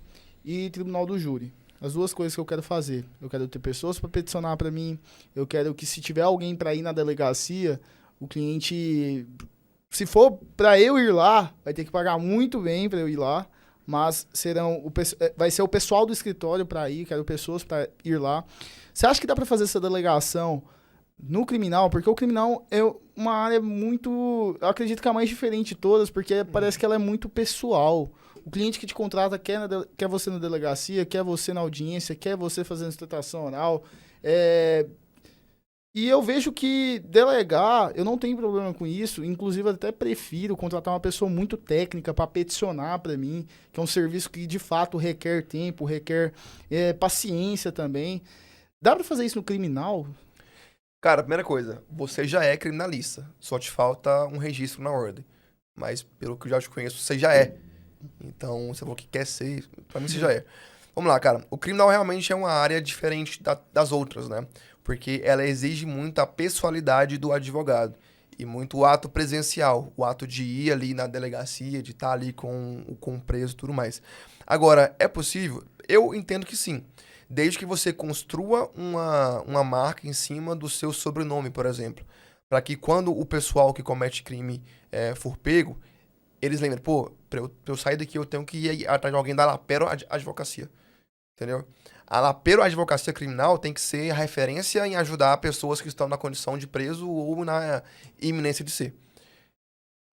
e tribunal do júri. As duas coisas que eu quero fazer. Eu quero ter pessoas para peticionar para mim, eu quero que se tiver alguém para ir na delegacia, O cliente, se for para eu ir lá, vai ter que pagar muito bem para eu ir lá, mas vai ser o pessoal do escritório para ir, quero pessoas para ir lá. Você acha que dá para fazer essa delegação no criminal? Porque o criminal é uma área muito, eu acredito que é a mais diferente de todas, porque parece que ela é muito pessoal. O cliente que te contrata quer você na delegacia, quer você na audiência, quer você fazendo sustentação oral. E eu vejo que delegar, eu não tenho problema com isso. Inclusive, eu até prefiro contratar uma pessoa muito técnica para peticionar para mim, que é um serviço que de fato requer tempo, requer paciência também. Dá para fazer isso no criminal? Cara, primeira coisa, você já é criminalista. Só te falta um registro na ordem. Mas, pelo que eu já te conheço, você já é. Então, você falou que quer ser, pra mim você já é. Vamos lá, cara. O criminal realmente é uma área diferente das outras, né? Porque ela exige muito a pessoalidade do advogado. E muito o ato presencial. O ato de ir ali na delegacia, de estar ali com o preso e tudo mais. Agora, é possível? Eu entendo que sim. Desde que você construa uma marca em cima do seu sobrenome, por exemplo. Para que quando o pessoal que comete crime for pego, eles lembrem, pô, pra eu sair daqui eu tenho que ir atrás de alguém da Lapero Advocacia. Entendeu? A Lapero Advocacia Criminal tem que ser referência em ajudar pessoas que estão na condição de preso ou na iminência de ser.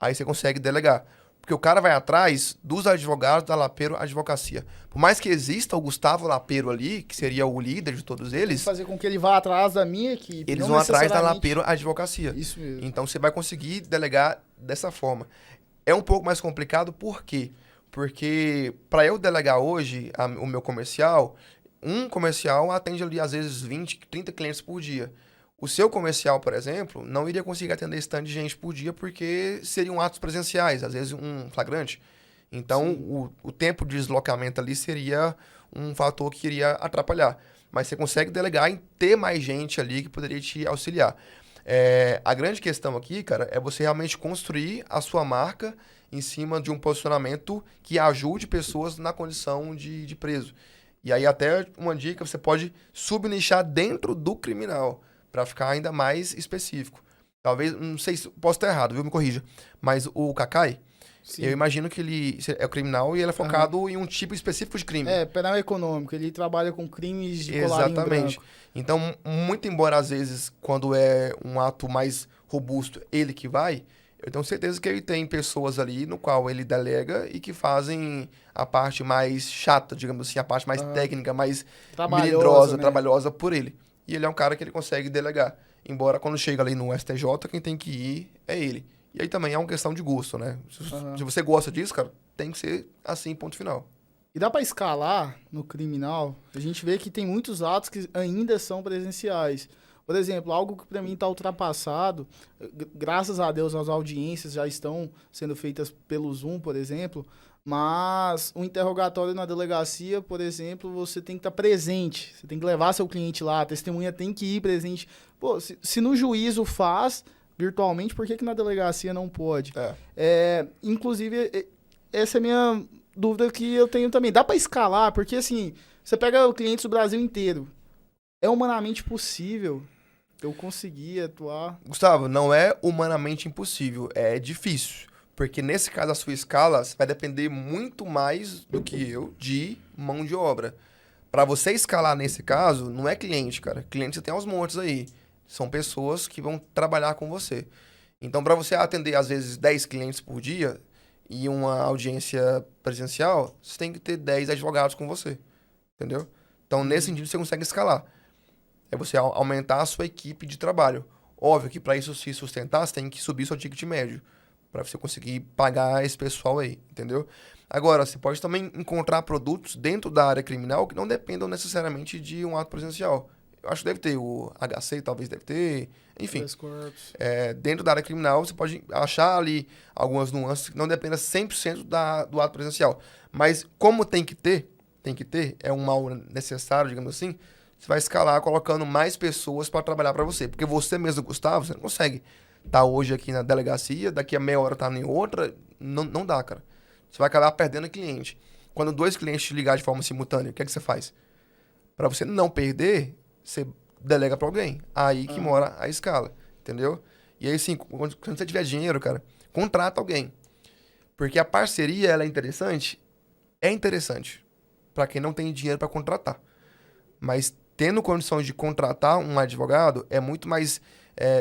Aí você consegue delegar. Porque o cara vai atrás dos advogados da Lapero Advocacia. Por mais que exista o Gustavo Lapero ali, que seria o líder de todos eles, Fazer com que ele vá atrás da minha equipe. eles não vão atrás da necessariamente- Lapero Advocacia. Isso mesmo. Então você vai conseguir delegar dessa forma. É um pouco mais complicado, por quê? Porque para eu delegar hoje o meu comercial, um comercial atende ali às vezes 20, 30 clientes por dia. O seu comercial, por exemplo, não iria conseguir atender esse tanto de gente por dia porque seriam atos presenciais, às vezes um flagrante. Então, o tempo de deslocamento ali seria um fator que iria atrapalhar. Mas você consegue delegar em ter mais gente ali que poderia te auxiliar. A grande questão aqui, cara, é você realmente construir a sua marca em cima de um posicionamento que ajude pessoas na condição de preso. E aí até uma dica, você pode subnichar dentro do criminal, para ficar ainda mais específico. Talvez, não sei se posso estar errado, viu? Me corrija. Mas o Kakai, Sim. eu imagino que ele é criminal e ele é focado em um tipo específico de crime. Penal econômico. Ele trabalha com crimes de colarinho Exatamente. branco. Então, muito embora às vezes, quando é um ato mais robusto, ele que vai, eu tenho certeza que ele tem pessoas ali no qual ele delega e que fazem a parte mais chata, digamos assim, a parte mais técnica, mais melindrosa, né? trabalhosa por ele. E ele é um cara que ele consegue delegar. Embora quando chega ali no STJ, quem tem que ir é ele. E aí também é uma questão de gosto, né? Se você gosta disso, cara, tem que ser assim, ponto final. E dá pra escalar no criminal? A gente vê que tem muitos atos que ainda são presenciais. Por exemplo, algo que pra mim tá ultrapassado, graças a Deus as audiências já estão sendo feitas pelo Zoom, por exemplo, mas o interrogatório na delegacia, por exemplo, você tem que estar presente, você tem que levar seu cliente lá, a testemunha tem que ir presente. Pô, se no juízo faz virtualmente, por que na delegacia não pode? Inclusive, essa é a minha dúvida que eu tenho também. Dá pra escalar? Porque, assim, você pega clientes do Brasil inteiro. É humanamente possível eu conseguir atuar? Gustavo, não é humanamente impossível, é difícil. Porque nesse caso, a sua escala vai depender muito mais do que eu de mão de obra. Para você escalar nesse caso, não é cliente, cara. Cliente você tem aos montes aí. São pessoas que vão trabalhar com você. Então, para você atender, às vezes, 10 clientes por dia e uma audiência presencial, você tem que ter 10 advogados com você. Entendeu? Então, nesse sentido, você consegue escalar. É você aumentar a sua equipe de trabalho. Óbvio que para isso se sustentar, você tem que subir seu ticket médio. Para você conseguir pagar esse pessoal aí, entendeu? Agora, você pode também encontrar produtos dentro da área criminal que não dependam necessariamente de um ato presencial. Eu acho que deve ter o HC, talvez deve ter, enfim. Dentro da área criminal, você pode achar ali algumas nuances que não dependam 100% do ato presencial. Mas como tem que ter, é um mal necessário, digamos assim, você vai escalar colocando mais pessoas para trabalhar para você. Porque você mesmo, Gustavo, você não consegue estar hoje aqui na delegacia, daqui a meia hora tá em outra, não dá, cara. Você vai acabar perdendo cliente. Quando 2 clientes te ligarem de forma simultânea, o que é que você faz? Para você não perder, você delega para alguém. Aí que mora a escala, entendeu? E aí, assim, quando você tiver dinheiro, cara, contrata alguém. Porque a parceria, ela é interessante? É interessante. Pra quem não tem dinheiro pra contratar. Mas tendo condições de contratar um advogado, é muito mais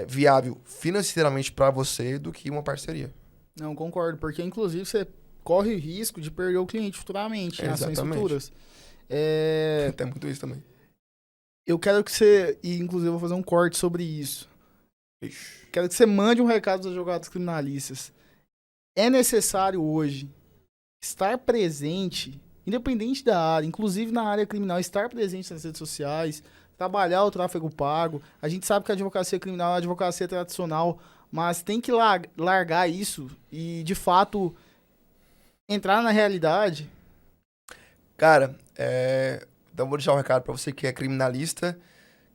viável financeiramente pra você do que uma parceria. Não, concordo, porque inclusive você corre o risco de perder o cliente futuramente em ações Exatamente. futuras. Tem muito isso também. Eu quero que você, e inclusive eu vou fazer um corte sobre isso. Ixi. Quero que você mande um recado aos advogados criminalistas. É necessário hoje estar presente, independente da área, inclusive na área criminal, estar presente nas redes sociais, trabalhar o tráfego pago. A gente sabe que a advocacia criminal é a advocacia tradicional, mas tem que largar isso e, de fato, entrar na realidade. Cara, então vou deixar um recado pra você que é criminalista,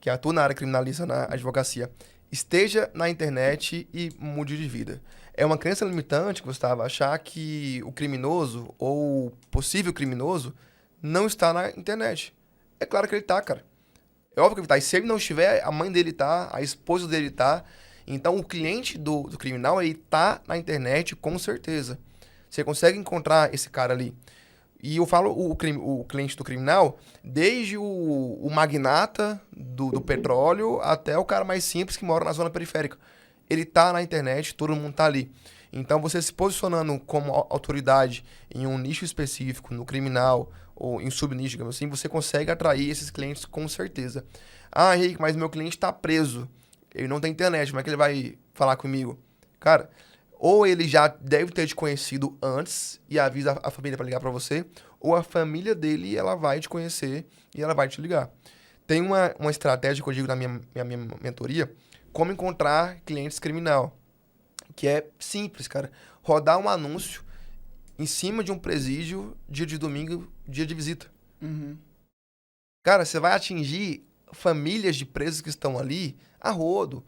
que atua na área criminalista na advocacia. Esteja na internet e mude de vida. É uma crença limitante, Gustavo, achar que o criminoso ou possível criminoso não está na internet. É claro que ele tá, cara. É óbvio que ele tá. E se ele não estiver, a mãe dele tá, a esposa dele tá. Então o cliente do criminal, ele tá na internet com certeza. Você consegue encontrar esse cara ali. E eu falo o cliente do criminal, desde o magnata do petróleo até o cara mais simples que mora na zona periférica. Ele tá na internet, todo mundo tá ali. Então, você se posicionando como autoridade em um nicho específico, no criminal, ou em subnicho, digamos assim, você consegue atrair esses clientes com certeza. Ah, Henrique, mas meu cliente tá preso. Ele não tem internet, como é que ele vai falar comigo? Cara, ou ele já deve ter te conhecido antes e avisa a família para ligar para você, ou a família dele, ela vai te conhecer e ela vai te ligar. Tem uma estratégia que eu digo na minha mentoria, como encontrar clientes criminal, que é simples, cara. Rodar um anúncio em cima de um presídio, dia de domingo, dia de visita. Uhum. Cara, você vai atingir famílias de presos que estão ali a rodo.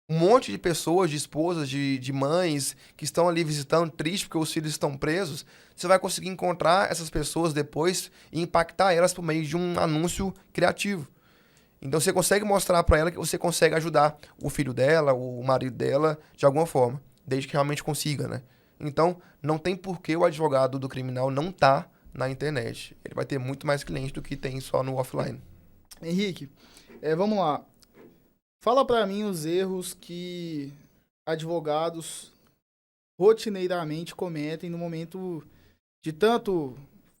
Um monte de pessoas, de esposas, de mães que estão ali visitando, triste porque os filhos estão presos. Você vai conseguir encontrar essas pessoas depois e impactar elas por meio de um anúncio criativo. Então você consegue mostrar para ela que você consegue ajudar o filho dela, o marido dela, de alguma forma, desde que realmente consiga, né? Então, não tem por que o advogado do criminal não tá na internet. Ele vai ter muito mais clientes do que tem só no offline. Henrique, vamos lá. Fala pra mim os erros que advogados rotineiramente cometem no momento de tanto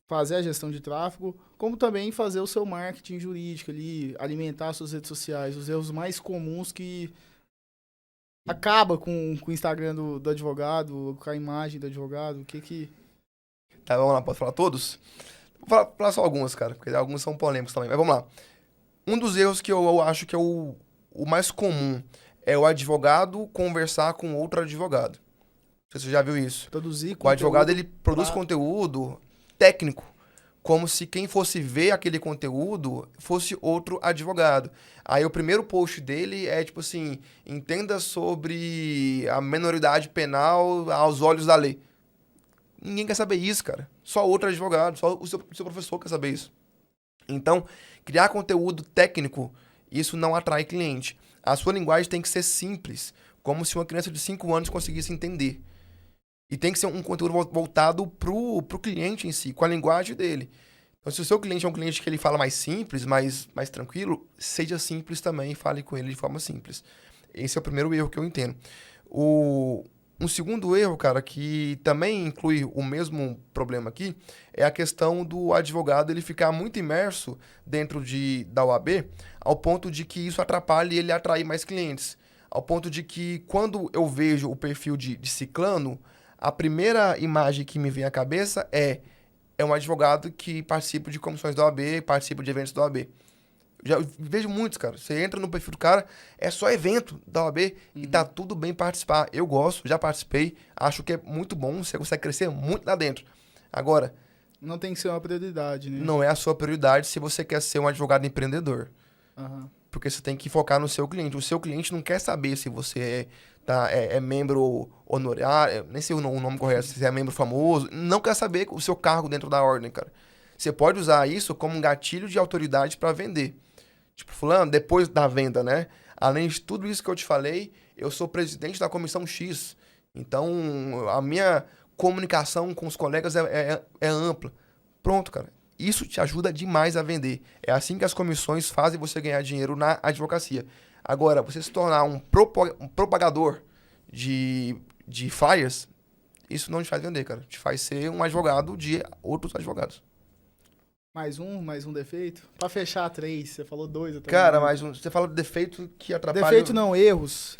fazer a gestão de tráfego, como também fazer o seu marketing jurídico ali, alimentar suas redes sociais, os erros mais comuns que acaba com o Instagram do advogado, com a imagem do advogado, o que... Tá, vamos lá, posso falar todos? Vou falar só alguns, cara, porque alguns são polêmicos também, mas vamos lá. Um dos erros que eu acho que é o mais comum é o advogado conversar com outro advogado. Não sei se você já viu isso. Produzir O advogado, conteúdo ele produz pra- conteúdo técnico, como se quem fosse ver aquele conteúdo fosse outro advogado. Aí o primeiro post dele é tipo assim, entenda sobre a minoridade penal aos olhos da lei. Ninguém quer saber isso, cara. Só outro advogado, só o seu professor quer saber isso. Então, criar conteúdo técnico, isso não atrai cliente. A sua linguagem tem que ser simples, como se uma criança de 5 anos conseguisse entender. E tem que ser um conteúdo voltado pro cliente em si, com a linguagem dele. Então, se o seu cliente é um cliente que ele fala mais simples, mais tranquilo, seja simples também e fale com ele de forma simples. Esse é o primeiro erro que eu entendo. Um segundo erro, cara, que também inclui o mesmo problema aqui, é a questão do advogado ele ficar muito imerso dentro da OAB, ao ponto de que isso atrapalhe ele atrair mais clientes. Ao ponto de que, quando eu vejo o perfil de ciclano, a primeira imagem que me vem à cabeça é um advogado que participa de comissões da OAB, participa de eventos da OAB. Já vejo muitos, cara. Você entra no perfil do cara, é só evento da OAB e tá tudo bem participar. Eu gosto, já participei, acho que é muito bom, você consegue crescer muito lá dentro. Agora, não tem que ser uma prioridade, né? não é a sua prioridade se você quer ser um advogado empreendedor. Aham. Porque você tem que focar no seu cliente. O seu cliente não quer saber se você é membro honorário, nem sei o nome correto, se é membro famoso. Não quer saber o seu cargo dentro da ordem, cara. Você pode usar isso como um gatilho de autoridade para vender. Tipo, fulano, depois da venda, né? Além de tudo isso que eu te falei, eu sou presidente da comissão X. Então, a minha comunicação com os colegas é ampla. Pronto, cara. Isso te ajuda demais a vender. É assim que as comissões fazem você ganhar dinheiro na advocacia. Agora, você se tornar um propagador de flyers, isso não te faz vender, cara. Te faz ser um advogado de outros advogados. Mais um defeito? Pra fechar 3, você falou 2 até. Cara, você fala de defeito que atrapalha... Defeito não, erros.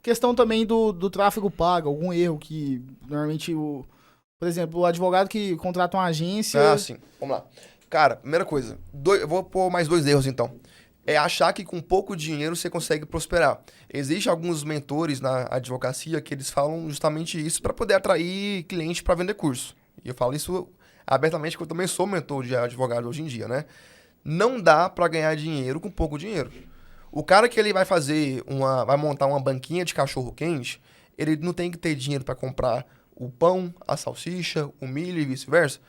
Questão também do tráfego pago, algum erro que normalmente por exemplo, o advogado que contrata uma agência... Ah, sim. Vamos lá. Cara, primeira coisa, eu vou pôr mais 2 erros então. É achar que com pouco dinheiro você consegue prosperar. Existem alguns mentores na advocacia que eles falam justamente isso para poder atrair cliente para vender curso. E eu falo isso abertamente porque eu também sou mentor de advogado hoje em dia, né? Não dá para ganhar dinheiro com pouco dinheiro. O cara que ele vai vai montar uma banquinha de cachorro quente, ele não tem que ter dinheiro para comprar o pão, a salsicha, o milho e vice-versa.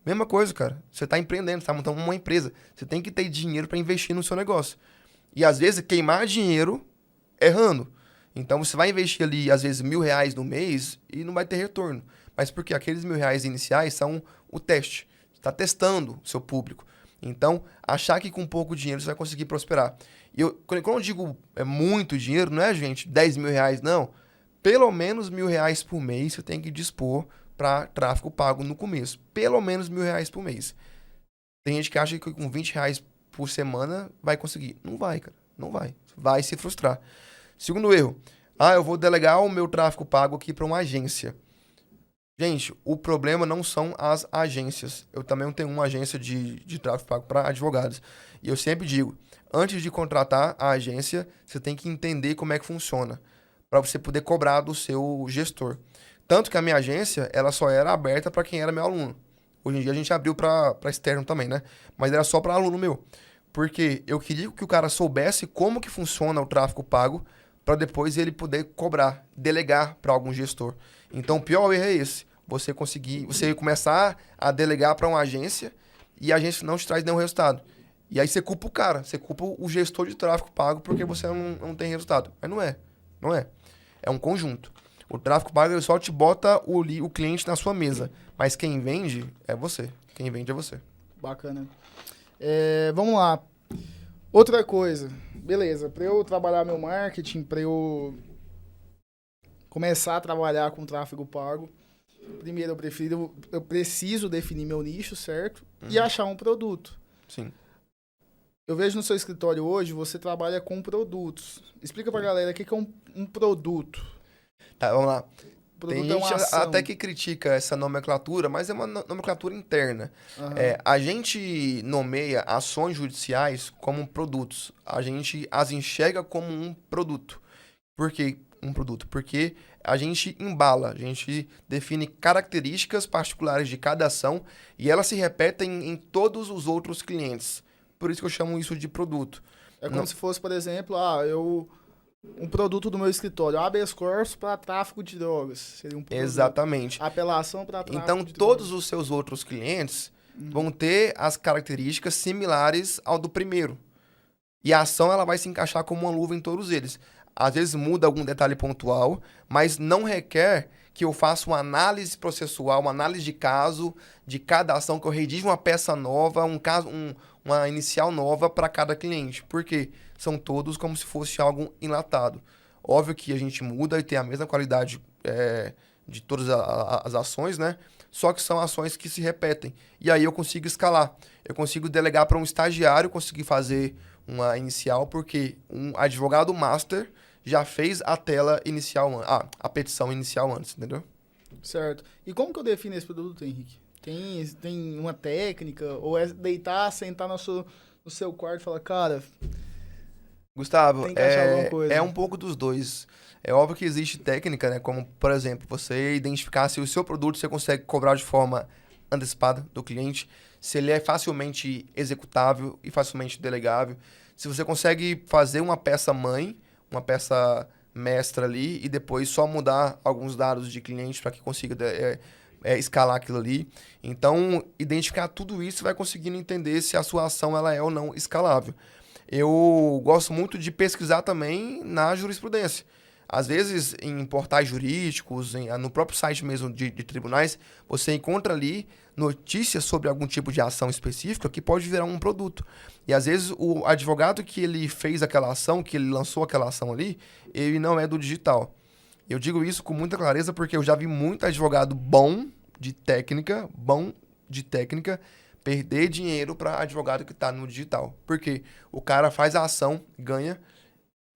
Mesma coisa, cara. Você tá empreendendo, você tá montando uma empresa. Você tem que ter dinheiro para investir no seu negócio. E às vezes queimar dinheiro errando. Então você vai investir ali, às vezes, R$1.000 no mês e não vai ter retorno. Mas porque aqueles R$1.000 iniciais são o teste. Você está testando o seu público. Então, achar que com pouco dinheiro você vai conseguir prosperar. E quando eu digo muito dinheiro, não é, gente, R$10.000, não. Pelo menos R$1.000 por mês você tem que dispor para tráfego pago no começo. Pelo menos R$1.000 por mês. Tem gente que acha que com R$20 por semana vai conseguir. Não vai, cara. Não vai. Vai se frustrar. Segundo erro. Eu vou delegar o meu tráfego pago aqui para uma agência. Gente, o problema não são as agências. Eu também tenho uma agência de tráfego pago para advogados. E eu sempre digo, antes de contratar a agência, você tem que entender como é que funciona, para você poder cobrar do seu gestor. Tanto que a minha agência, ela só era aberta para quem era meu aluno. Hoje em dia a gente abriu para externo também, né? Mas era só para aluno meu. Porque eu queria que o cara soubesse como que funciona o tráfego pago, para depois ele poder cobrar, delegar para algum gestor. Então, o pior erro é esse. Você começar a delegar para uma agência e a agência não te traz nenhum resultado. E aí você culpa o cara, você culpa o gestor de tráfego pago porque você não tem resultado. Mas não é. Não é. É um conjunto. O tráfego pago ele só te bota o cliente na sua mesa. Mas quem vende é você. Quem vende é você. Bacana. Vamos lá. Outra coisa. Beleza, para eu trabalhar meu marketing, para eu começar a trabalhar com tráfego pago, primeiro eu preciso definir meu nicho, certo? E achar um produto. Sim. Eu vejo no seu escritório hoje, você trabalha com produtos. Explica pra galera o que é um produto. Tá, vamos lá. Produto Tem é uma gente ação. até que critica essa nomenclatura, mas é uma nomenclatura interna. Aham. A gente nomeia ações judiciais como produtos. A gente as enxerga como um produto. Por que um produto? Porque a gente embala, a gente define características particulares de cada ação e elas se repetem em todos os outros clientes. Por isso que eu chamo isso de produto. É como se fosse, por exemplo, um produto do meu escritório, habeas corpus para tráfico de drogas. Seria um produto. Exatamente. Apelação para tráfico Então, de todos drogas. os seus outros clientes vão ter as características similares ao do primeiro. E a ação ela vai se encaixar como uma luva em todos eles. Às vezes muda algum detalhe pontual, mas não requer que eu faça uma análise processual, uma análise de caso de cada ação, que eu redija uma peça nova, uma inicial nova para cada cliente. Por quê? São todos como se fosse algo enlatado. Óbvio que a gente muda e tem a mesma qualidade de todas as ações, né? Só que são ações que se repetem. E aí eu consigo escalar. Eu consigo delegar para um estagiário, conseguir fazer uma inicial, porque um advogado master já fez a tela inicial, a petição inicial antes, entendeu? Certo. E como que eu defino esse produto, Henrique? Tem uma técnica? Ou é deitar, sentar no seu quarto e falar, cara, Gustavo, tem que achar alguma coisa? é um pouco dos dois. É óbvio que existe técnica, né? Como, por exemplo, você identificar se o seu produto você consegue cobrar de forma antecipada do cliente, se ele é facilmente executável e facilmente delegável, se você consegue fazer uma peça mãe, uma peça mestra ali e depois só mudar alguns dados de cliente para que consiga escalar aquilo ali. Então, identificar tudo isso vai conseguindo entender se a sua ação ela é ou não escalável. Eu gosto muito de pesquisar também na jurisprudência. Às vezes, em portais jurídicos, no próprio site mesmo de tribunais, você encontra ali notícias sobre algum tipo de ação específica que pode virar um produto. E às vezes o advogado que ele fez aquela ação, que ele lançou aquela ação ali, ele não é do digital. Eu digo isso com muita clareza porque eu já vi muito advogado bom de técnica, perder dinheiro para advogado que está no digital. Porque o cara faz a ação, ganha,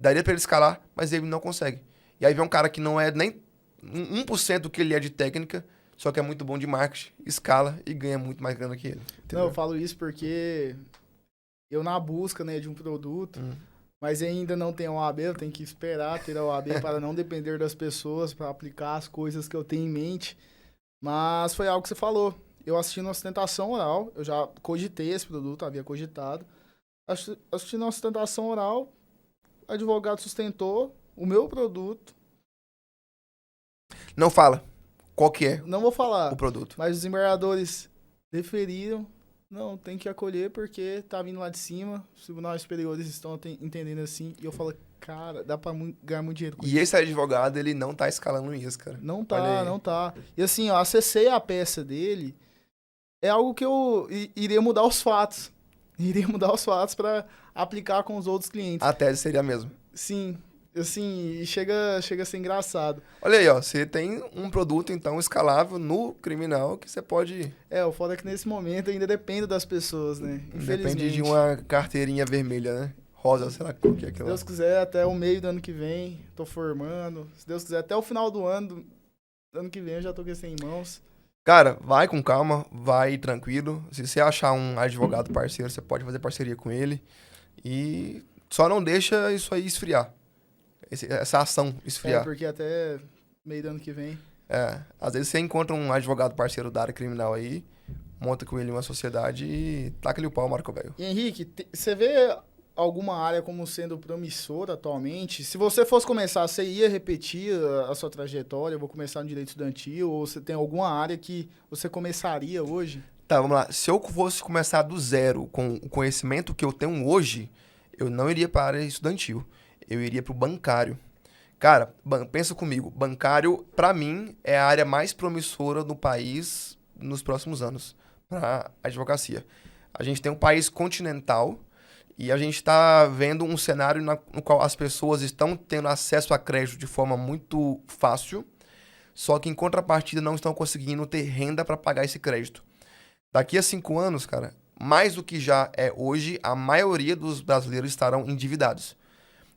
daria para ele escalar, mas ele não consegue. E aí vem um cara que não é nem 1% do que ele é de técnica, só que é muito bom de marketing, escala e ganha muito mais grana que ele. Entendeu? Não, eu falo isso porque eu na busca, né, de um produto, mas ainda não tenho a OAB, eu tenho que esperar ter a OAB para não depender das pessoas, para aplicar as coisas que eu tenho em mente. Mas foi algo que você falou. Eu assisti na Sustentação Oral, eu já cogitei esse produto, havia cogitado. Assisti na Sustentação Oral, o advogado sustentou o meu produto. Não fala qual que é Não vou falar, o produto. mas os embargadores deferiram. Não, tem que acolher porque tá vindo lá de cima, os tribunais superiores estão entendendo assim. E eu falo, cara, dá pra ganhar muito dinheiro com isso. E esse advogado, ele não tá escalando isso, cara. Não Olha tá, aí. não tá. E assim, ó, acessei a peça dele, é algo que eu iria mudar os fatos. Iria mudar os fatos pra aplicar com os outros clientes. A tese seria a mesma. Sim, assim, e chega a ser engraçado. Olha aí, ó, você tem um produto, então, escalável no criminal que você pode... O foda é que nesse momento ainda depende das pessoas, né? Depende de uma carteirinha vermelha, né? Rosa, sei lá qual que é Se aquela. Deus quiser, até o meio do ano que vem, tô formando. Se Deus quiser, até o final do ano que vem eu já tô com isso em mãos. Cara, vai com calma, vai tranquilo. Se você achar um advogado parceiro, você pode fazer parceria com ele. E só não deixa isso aí esfriar. Essa ação esfriar. Porque até meio do ano que vem. Às vezes você encontra um advogado parceiro da área criminal aí, monta com ele uma sociedade e taca-lhe o pau, marca o velho. E Henrique, você vê alguma área como sendo promissora atualmente? Se você fosse começar, você ia repetir a sua trajetória? Eu vou começar no direito estudantil? Ou você tem alguma área que você começaria hoje? Tá, vamos lá. Se eu fosse começar do zero com o conhecimento que eu tenho hoje, eu não iria para a área estudantil. Eu iria para o bancário. Cara, pensa comigo. Bancário, para mim, é a área mais promissora do país nos próximos anos para a advocacia. A gente tem um país continental e a gente está vendo um cenário no qual as pessoas estão tendo acesso a crédito de forma muito fácil, só que em contrapartida não estão conseguindo ter renda para pagar esse crédito. Daqui a 5 anos, cara, mais do que já é hoje, a maioria dos brasileiros estarão endividados.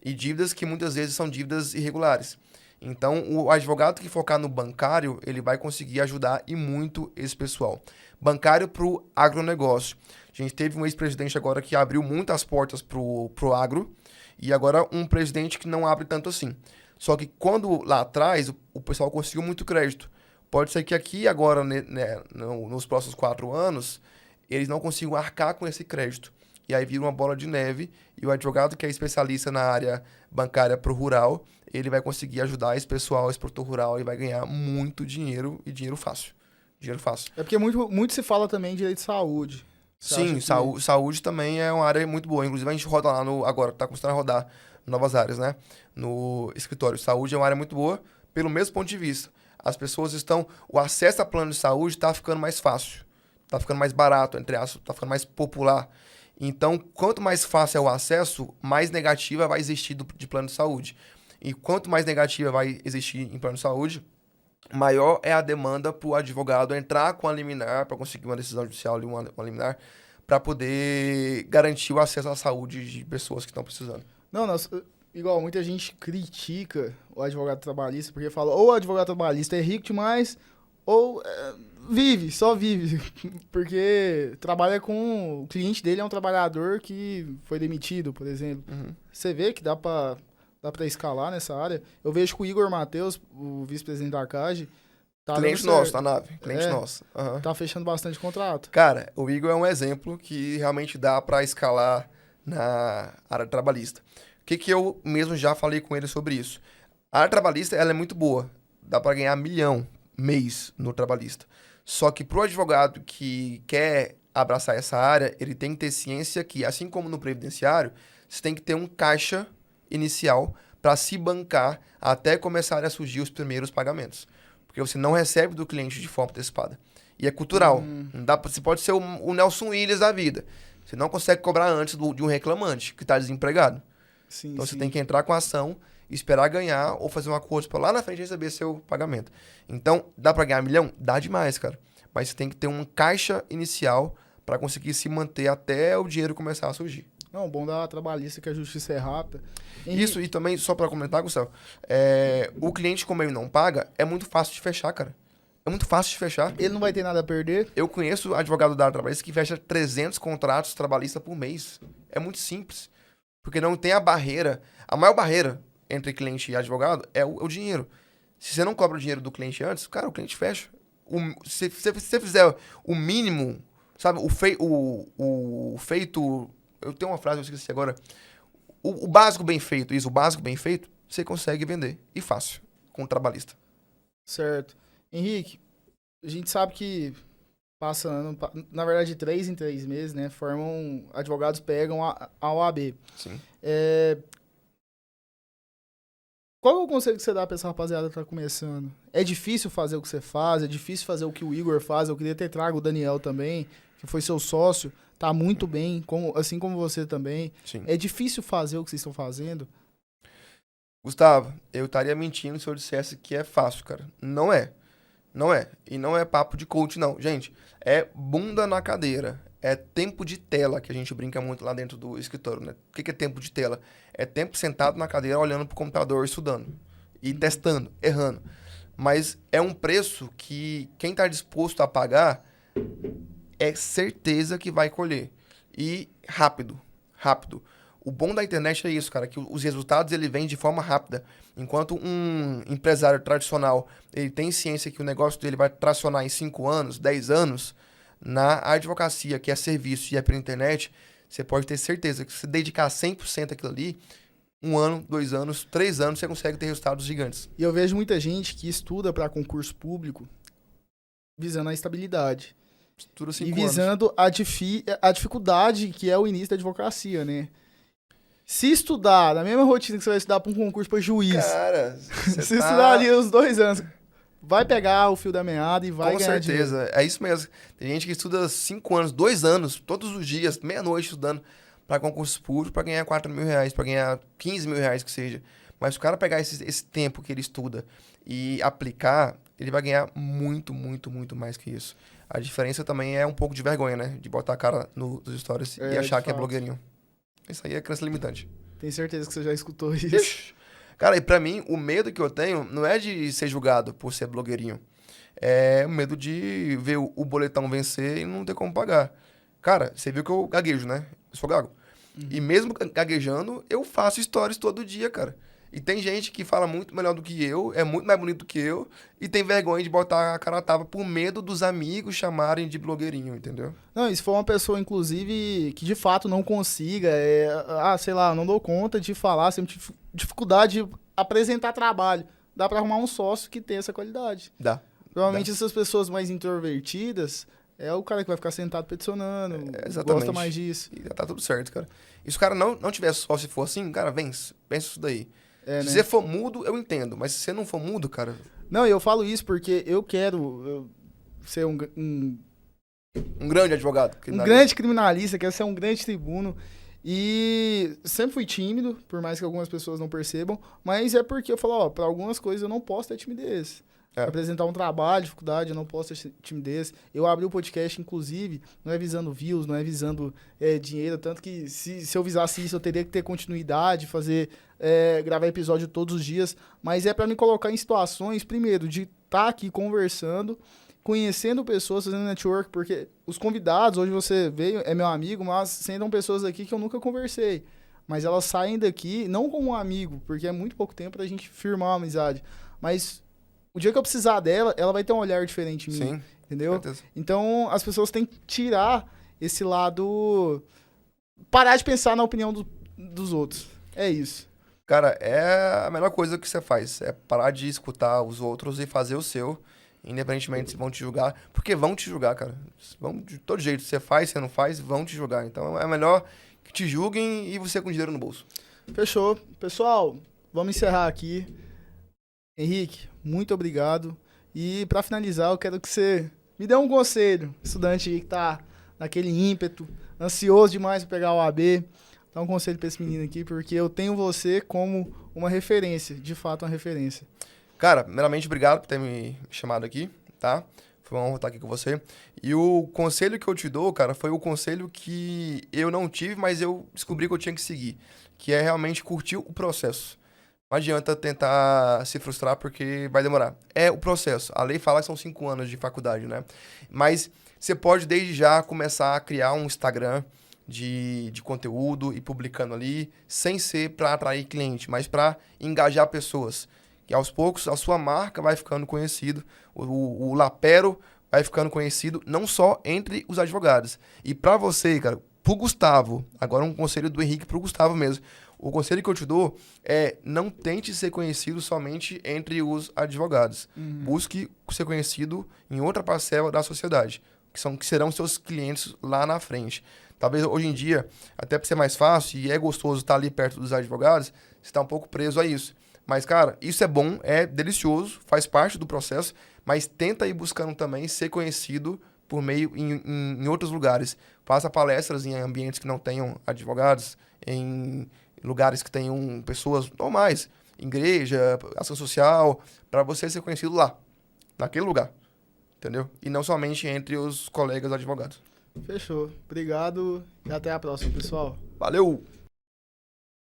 E dívidas que muitas vezes são dívidas irregulares. Então, o advogado que focar no bancário, ele vai conseguir ajudar e muito esse pessoal. Bancário para o agronegócio. A gente teve um ex-presidente agora que abriu muitas portas pro agro e agora um presidente que não abre tanto assim. Só que quando lá atrás o pessoal conseguiu muito crédito. Pode ser que aqui agora, nos próximos 4 anos, eles não consigam arcar com esse crédito. E aí vira uma bola de neve e o advogado que é especialista na área bancária para o rural, ele vai conseguir ajudar esse pessoal, esse produtor rural e vai ganhar muito dinheiro e dinheiro fácil. Dinheiro fácil. É porque muito se fala também de direito de saúde. Sim, saúde também é uma área muito boa. Inclusive a gente roda lá agora, tá começando a rodar novas áreas, né? No escritório. Saúde é uma área muito boa pelo mesmo ponto de vista. As pessoas o acesso a plano de saúde está ficando mais fácil. Está ficando mais barato, entre aspas, está ficando mais popular. Então, quanto mais fácil é o acesso, mais negativa vai existir de plano de saúde. E quanto mais negativa vai existir em plano de saúde, maior é a demanda para o advogado entrar com a liminar, para conseguir uma decisão judicial ali, uma liminar, para poder garantir o acesso à saúde de pessoas que estão precisando. Não, igual muita gente critica o advogado trabalhista, porque fala ou o advogado trabalhista é rico demais, ou só vive, porque trabalha com... O cliente dele é um trabalhador que foi demitido, por exemplo. Uhum. Você vê que dá pra escalar nessa área. Eu vejo que o Igor Matheus, o vice-presidente da CAGE, tá cliente nosso, tá nave. Cliente nosso. Uhum. Tá fechando bastante contrato. Cara, o Igor é um exemplo que realmente dá pra escalar na área trabalhista. O que eu mesmo já falei com ele sobre isso? A área trabalhista, ela é muito boa. Dá pra ganhar 1 milhão mês no trabalhista. Só que pro advogado que quer abraçar essa área, ele tem que ter ciência que, assim como no previdenciário, você tem que ter um caixa inicial para se bancar até começarem a surgir os primeiros pagamentos. Porque você não recebe do cliente de forma antecipada. E é cultural. Não dá você pode ser o Nelson Williams da vida. Você não consegue cobrar antes de um reclamante que está desempregado. Sim, Então você sim. tem que entrar com a ação, esperar ganhar ou fazer um acordo para lá na frente receber seu pagamento. Então, dá para ganhar 1 milhão? Dá demais, cara. Mas você tem que ter um caixa inicial para conseguir se manter até o dinheiro começar a surgir. Não, bom da trabalhista que a justiça é rápida. Isso, e também, só para comentar, Gustavo, o cliente, como ele não paga, é muito fácil de fechar, cara. É muito fácil de fechar. Ele não vai ter nada a perder. Eu conheço advogado da área trabalhista que fecha 300 contratos trabalhistas por mês. É muito simples. Porque não tem a barreira. A maior barreira entre cliente e advogado é o dinheiro. Se você não cobra o dinheiro do cliente antes, cara, o cliente fecha. Se você fizer o mínimo, sabe, o feito... Eu tenho uma frase, eu esqueci agora. O básico bem feito, o básico bem feito, você consegue vender. E fácil, com o trabalhista. Certo. Henrique, a gente sabe que passando, na verdade, de 3 em 3 meses, né, advogados pegam a OAB. Sim. Qual é o conselho que você dá pra essa rapaziada que tá começando? É difícil fazer o que você faz, é difícil fazer o que o Igor faz, eu queria ter trago o Daniel também, que foi seu sócio, tá muito bem, assim como você também. Sim. É difícil fazer o que vocês estão fazendo? Gustavo, eu estaria mentindo se eu dissesse que é fácil, cara. Não é. Não é. E não é papo de coach, não. Gente, é bunda na cadeira. É tempo de tela, que a gente brinca muito lá dentro do escritório, né? O que é tempo de tela? É tempo sentado na cadeira, olhando pro computador, estudando. E testando, errando. Mas é um preço que quem tá disposto a pagar é certeza que vai colher. E rápido. Rápido. O bom da internet é isso, cara, que os resultados ele vêm de forma rápida. Enquanto um empresário tradicional, ele tem ciência que o negócio dele vai tracionar em 5 anos, 10 anos, na advocacia, que é serviço e é pela internet, você pode ter certeza que se dedicar 100% àquilo ali, 1 ano, 2 anos, 3 anos, você consegue ter resultados gigantes. E eu vejo muita gente que estuda para concurso público visando a estabilidade. Estuda 5 E anos. visando a dificuldade que é o início da advocacia, né? Se estudar na mesma rotina que você vai estudar para um concurso para juiz, Cara, se estudar ali os 2 anos, vai pegar o fio da meada e vai com ganhar certeza, dinheiro. é isso mesmo. Tem gente que estuda 5 anos, 2 anos, todos os dias, meia-noite estudando para concurso público, para ganhar 4 mil reais, para ganhar 15 mil reais que seja. Mas se o cara pegar esse tempo que ele estuda e aplicar, ele vai ganhar muito, muito, muito mais que isso. A diferença também é um pouco de vergonha, né? De botar a cara nos stories e achar que é blogueirinho. Isso aí é crença limitante. Tenho certeza que você já escutou isso. Ixi. Cara, e pra mim, o medo que eu tenho não é de ser julgado por ser blogueirinho. É o medo de ver o boletão vencer e não ter como pagar. Cara, você viu que eu gaguejo, né? Eu sou gago. E mesmo gaguejando, eu faço stories todo dia, cara. E tem gente que fala muito melhor do que eu, é muito mais bonito do que eu, e tem vergonha de botar a cara a tapa por medo dos amigos chamarem de blogueirinho, entendeu? Não, e se for uma pessoa, inclusive, que de fato não consiga, sei lá, não dou conta de falar, sempre tive dificuldade de apresentar trabalho. Dá pra arrumar um sócio que tem essa qualidade. Dá. Provavelmente essas pessoas mais introvertidas é o cara que vai ficar sentado peticionando, Exatamente. gosta mais disso. E tá tudo certo, cara. E se o cara não tiver sócio e for assim, cara, vence isso daí. É, Se né? você for mudo, eu entendo. Mas se você não for mudo, cara... Não, eu falo isso porque eu quero ser um Um grande advogado. grande criminalista, quero ser um grande tribuno. E sempre fui tímido, por mais que algumas pessoas não percebam. Mas é porque eu falo, ó, pra algumas coisas eu não posso ter timidez. É. Apresentar um trabalho, dificuldade, eu não posso ter timidez. Eu abri o podcast, inclusive, não é visando views, não é visando dinheiro. Tanto que se eu visasse isso, eu teria que ter continuidade, gravar episódio todos os dias. Mas é pra me colocar em situações, primeiro, de estar aqui conversando, conhecendo pessoas, fazendo network, porque os convidados, hoje você veio, é meu amigo, mas são pessoas aqui que eu nunca conversei. Mas elas saem daqui, não como um amigo, porque é muito pouco tempo pra gente firmar uma amizade. Mas o dia que eu precisar dela, ela vai ter um olhar diferente em mim. Sim, Entendeu? certeza. Então, as pessoas têm que tirar esse lado... Parar de pensar na opinião dos outros. É isso. Cara, é a melhor coisa que você faz. É parar de escutar os outros e fazer o seu. independentemente se vão te julgar, porque vão te julgar, cara. Vão de todo jeito, você faz, você não faz, vão te julgar. Então é melhor que te julguem e você com dinheiro no bolso. Fechou. Pessoal, vamos encerrar aqui. Henrique, muito obrigado. E para finalizar, eu quero que você me dê um conselho, estudante aí que tá naquele ímpeto, ansioso demais para pegar o AB. Dá um conselho para esse menino aqui, porque eu tenho você como uma referência, de fato uma referência. Cara, primeiramente, obrigado por ter me chamado aqui, tá? Foi uma honra estar aqui com você. E o conselho que eu te dou, cara, foi o conselho que eu não tive, mas eu descobri que eu tinha que seguir, que é realmente curtir o processo. Não adianta tentar se frustrar porque vai demorar. É o processo. A lei fala que são 5 anos de faculdade, né? Mas você pode, desde já, começar a criar um Instagram de conteúdo e publicando ali, sem ser para atrair cliente, mas para engajar pessoas. E aos poucos, a sua marca vai ficando conhecido, o Lapero vai ficando conhecido não só entre os advogados. E para você, cara, pro Gustavo, agora um conselho do Henrique pro Gustavo mesmo. O conselho que eu te dou é não tente ser conhecido somente entre os advogados. Busque ser conhecido em outra parcela da sociedade, que serão seus clientes lá na frente. Talvez hoje em dia, até para ser mais fácil e é gostoso estar ali perto dos advogados, você está um pouco preso a isso. Mas, cara, isso é bom, é delicioso, faz parte do processo, mas tenta ir buscando também ser conhecido por meio em outros lugares. Faça palestras em ambientes que não tenham advogados, em lugares que tenham pessoas normais, igreja, ação social, para você ser conhecido lá, naquele lugar, entendeu? E não somente entre os colegas advogados. Fechou. Obrigado e até a próxima, pessoal. Valeu!